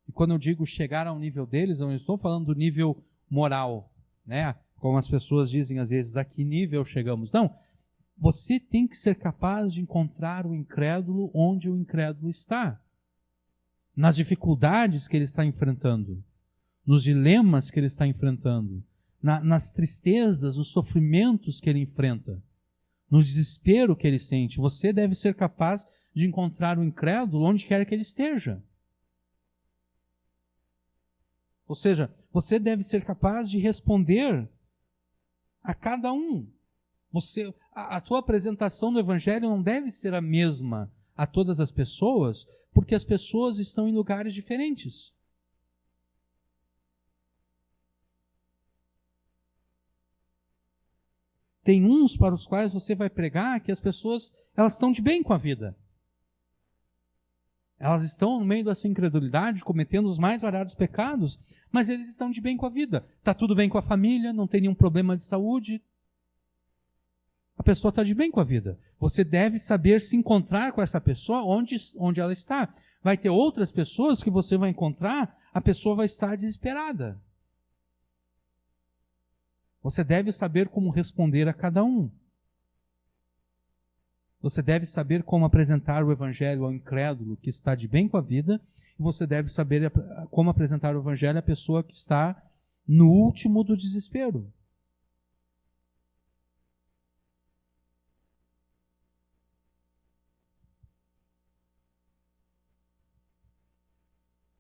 E quando eu digo chegar ao nível deles, eu não estou falando do nível moral, né? Como as pessoas dizem às vezes, a que nível chegamos? Não, você tem que ser capaz de encontrar o incrédulo onde o incrédulo está. Nas dificuldades que ele está enfrentando, nos dilemas que ele está enfrentando, nas tristezas, nos sofrimentos que ele enfrenta, no desespero que ele sente. Você deve ser capaz de encontrar o incrédulo onde quer que ele esteja. Ou seja, você deve ser capaz de responder a cada um. A tua apresentação do Evangelho não deve ser a mesma a todas as pessoas, porque as pessoas estão em lugares diferentes. Tem uns para os quais você vai pregar que as pessoas elas estão de bem com a vida. Elas estão no meio da sua incredulidade, cometendo os mais variados pecados, mas eles estão de bem com a vida. Está tudo bem com a família, não tem nenhum problema de saúde. A pessoa está de bem com a vida. Você deve saber se encontrar com essa pessoa onde ela está. Vai ter outras pessoas que você vai encontrar, a pessoa vai estar desesperada. Você deve saber como responder a cada um. Você deve saber como apresentar o Evangelho ao incrédulo que está de bem com a vida, e você deve saber como apresentar o Evangelho à pessoa que está no último do desespero.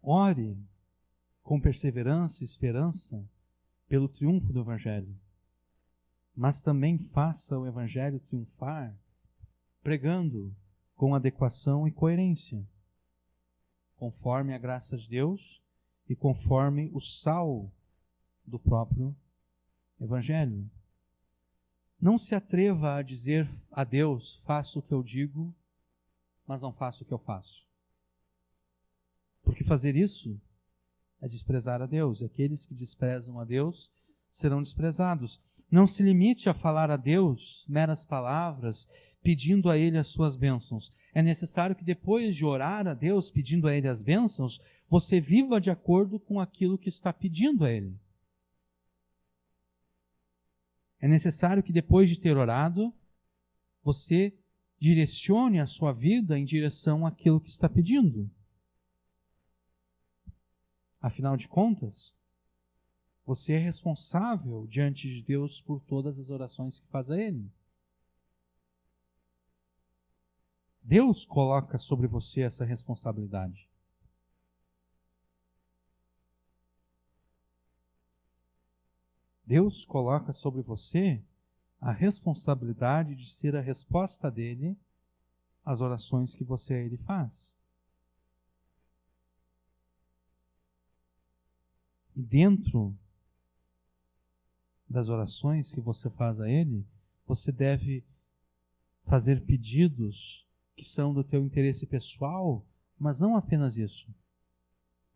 Ore com perseverança e esperança pelo triunfo do Evangelho, mas também faça o Evangelho triunfar pregando com adequação e coerência, conforme a graça de Deus e conforme o sal do próprio Evangelho. Não se atreva a dizer a Deus, faço o que eu digo, mas não faço o que eu faço. Porque fazer isso é desprezar a Deus. Aqueles que desprezam a Deus serão desprezados. Não se limite a falar a Deus meras palavras, pedindo a Ele as suas bênçãos. É necessário que depois de orar a Deus, pedindo a Ele as bênçãos, você viva de acordo com aquilo que está pedindo a Ele. É necessário que depois de ter orado, você direcione a sua vida em direção àquilo que está pedindo. Afinal de contas, você é responsável diante de Deus por todas as orações que faz a Ele. Deus coloca sobre você essa responsabilidade. Deus coloca sobre você a responsabilidade de ser a resposta dele às orações que você a Ele faz. E dentro das orações que você faz a Ele, você deve fazer pedidos que são do teu interesse pessoal, mas não apenas isso.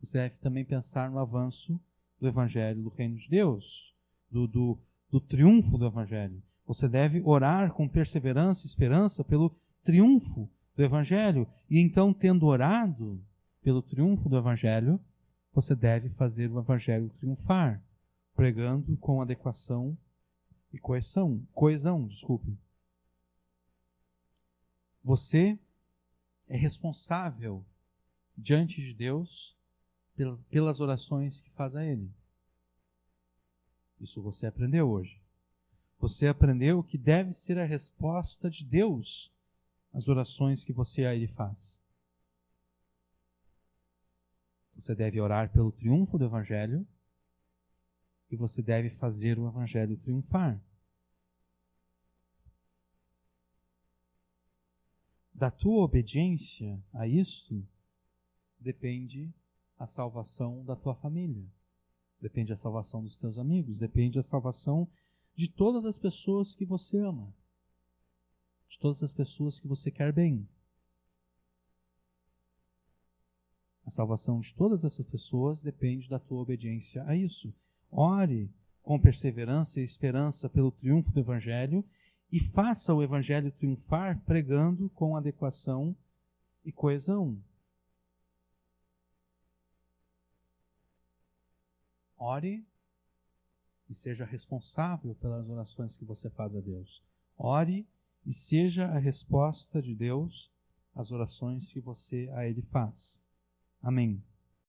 Você deve também pensar no avanço do Evangelho do Reino de Deus, do triunfo do Evangelho. Você deve orar com perseverança e esperança pelo triunfo do Evangelho. E então, tendo orado pelo triunfo do Evangelho, você deve fazer o Evangelho triunfar, pregando com adequação e coesão. Você é responsável diante de Deus pelas orações que faz a Ele. Isso você aprendeu hoje. Você aprendeu que deve ser a resposta de Deus às orações que você a Ele faz. Você deve orar pelo triunfo do Evangelho e você deve fazer o Evangelho triunfar. Da tua obediência a isto depende a salvação da tua família, depende a salvação dos teus amigos, depende a salvação de todas as pessoas que você ama, de todas as pessoas que você quer bem. A salvação de todas essas pessoas depende da tua obediência a isso. Ore com perseverança e esperança pelo triunfo do Evangelho e faça o Evangelho triunfar pregando com adequação e coesão. Ore e seja responsável pelas orações que você faz a Deus. Ore e seja a resposta de Deus às orações que você a Ele faz. Amém.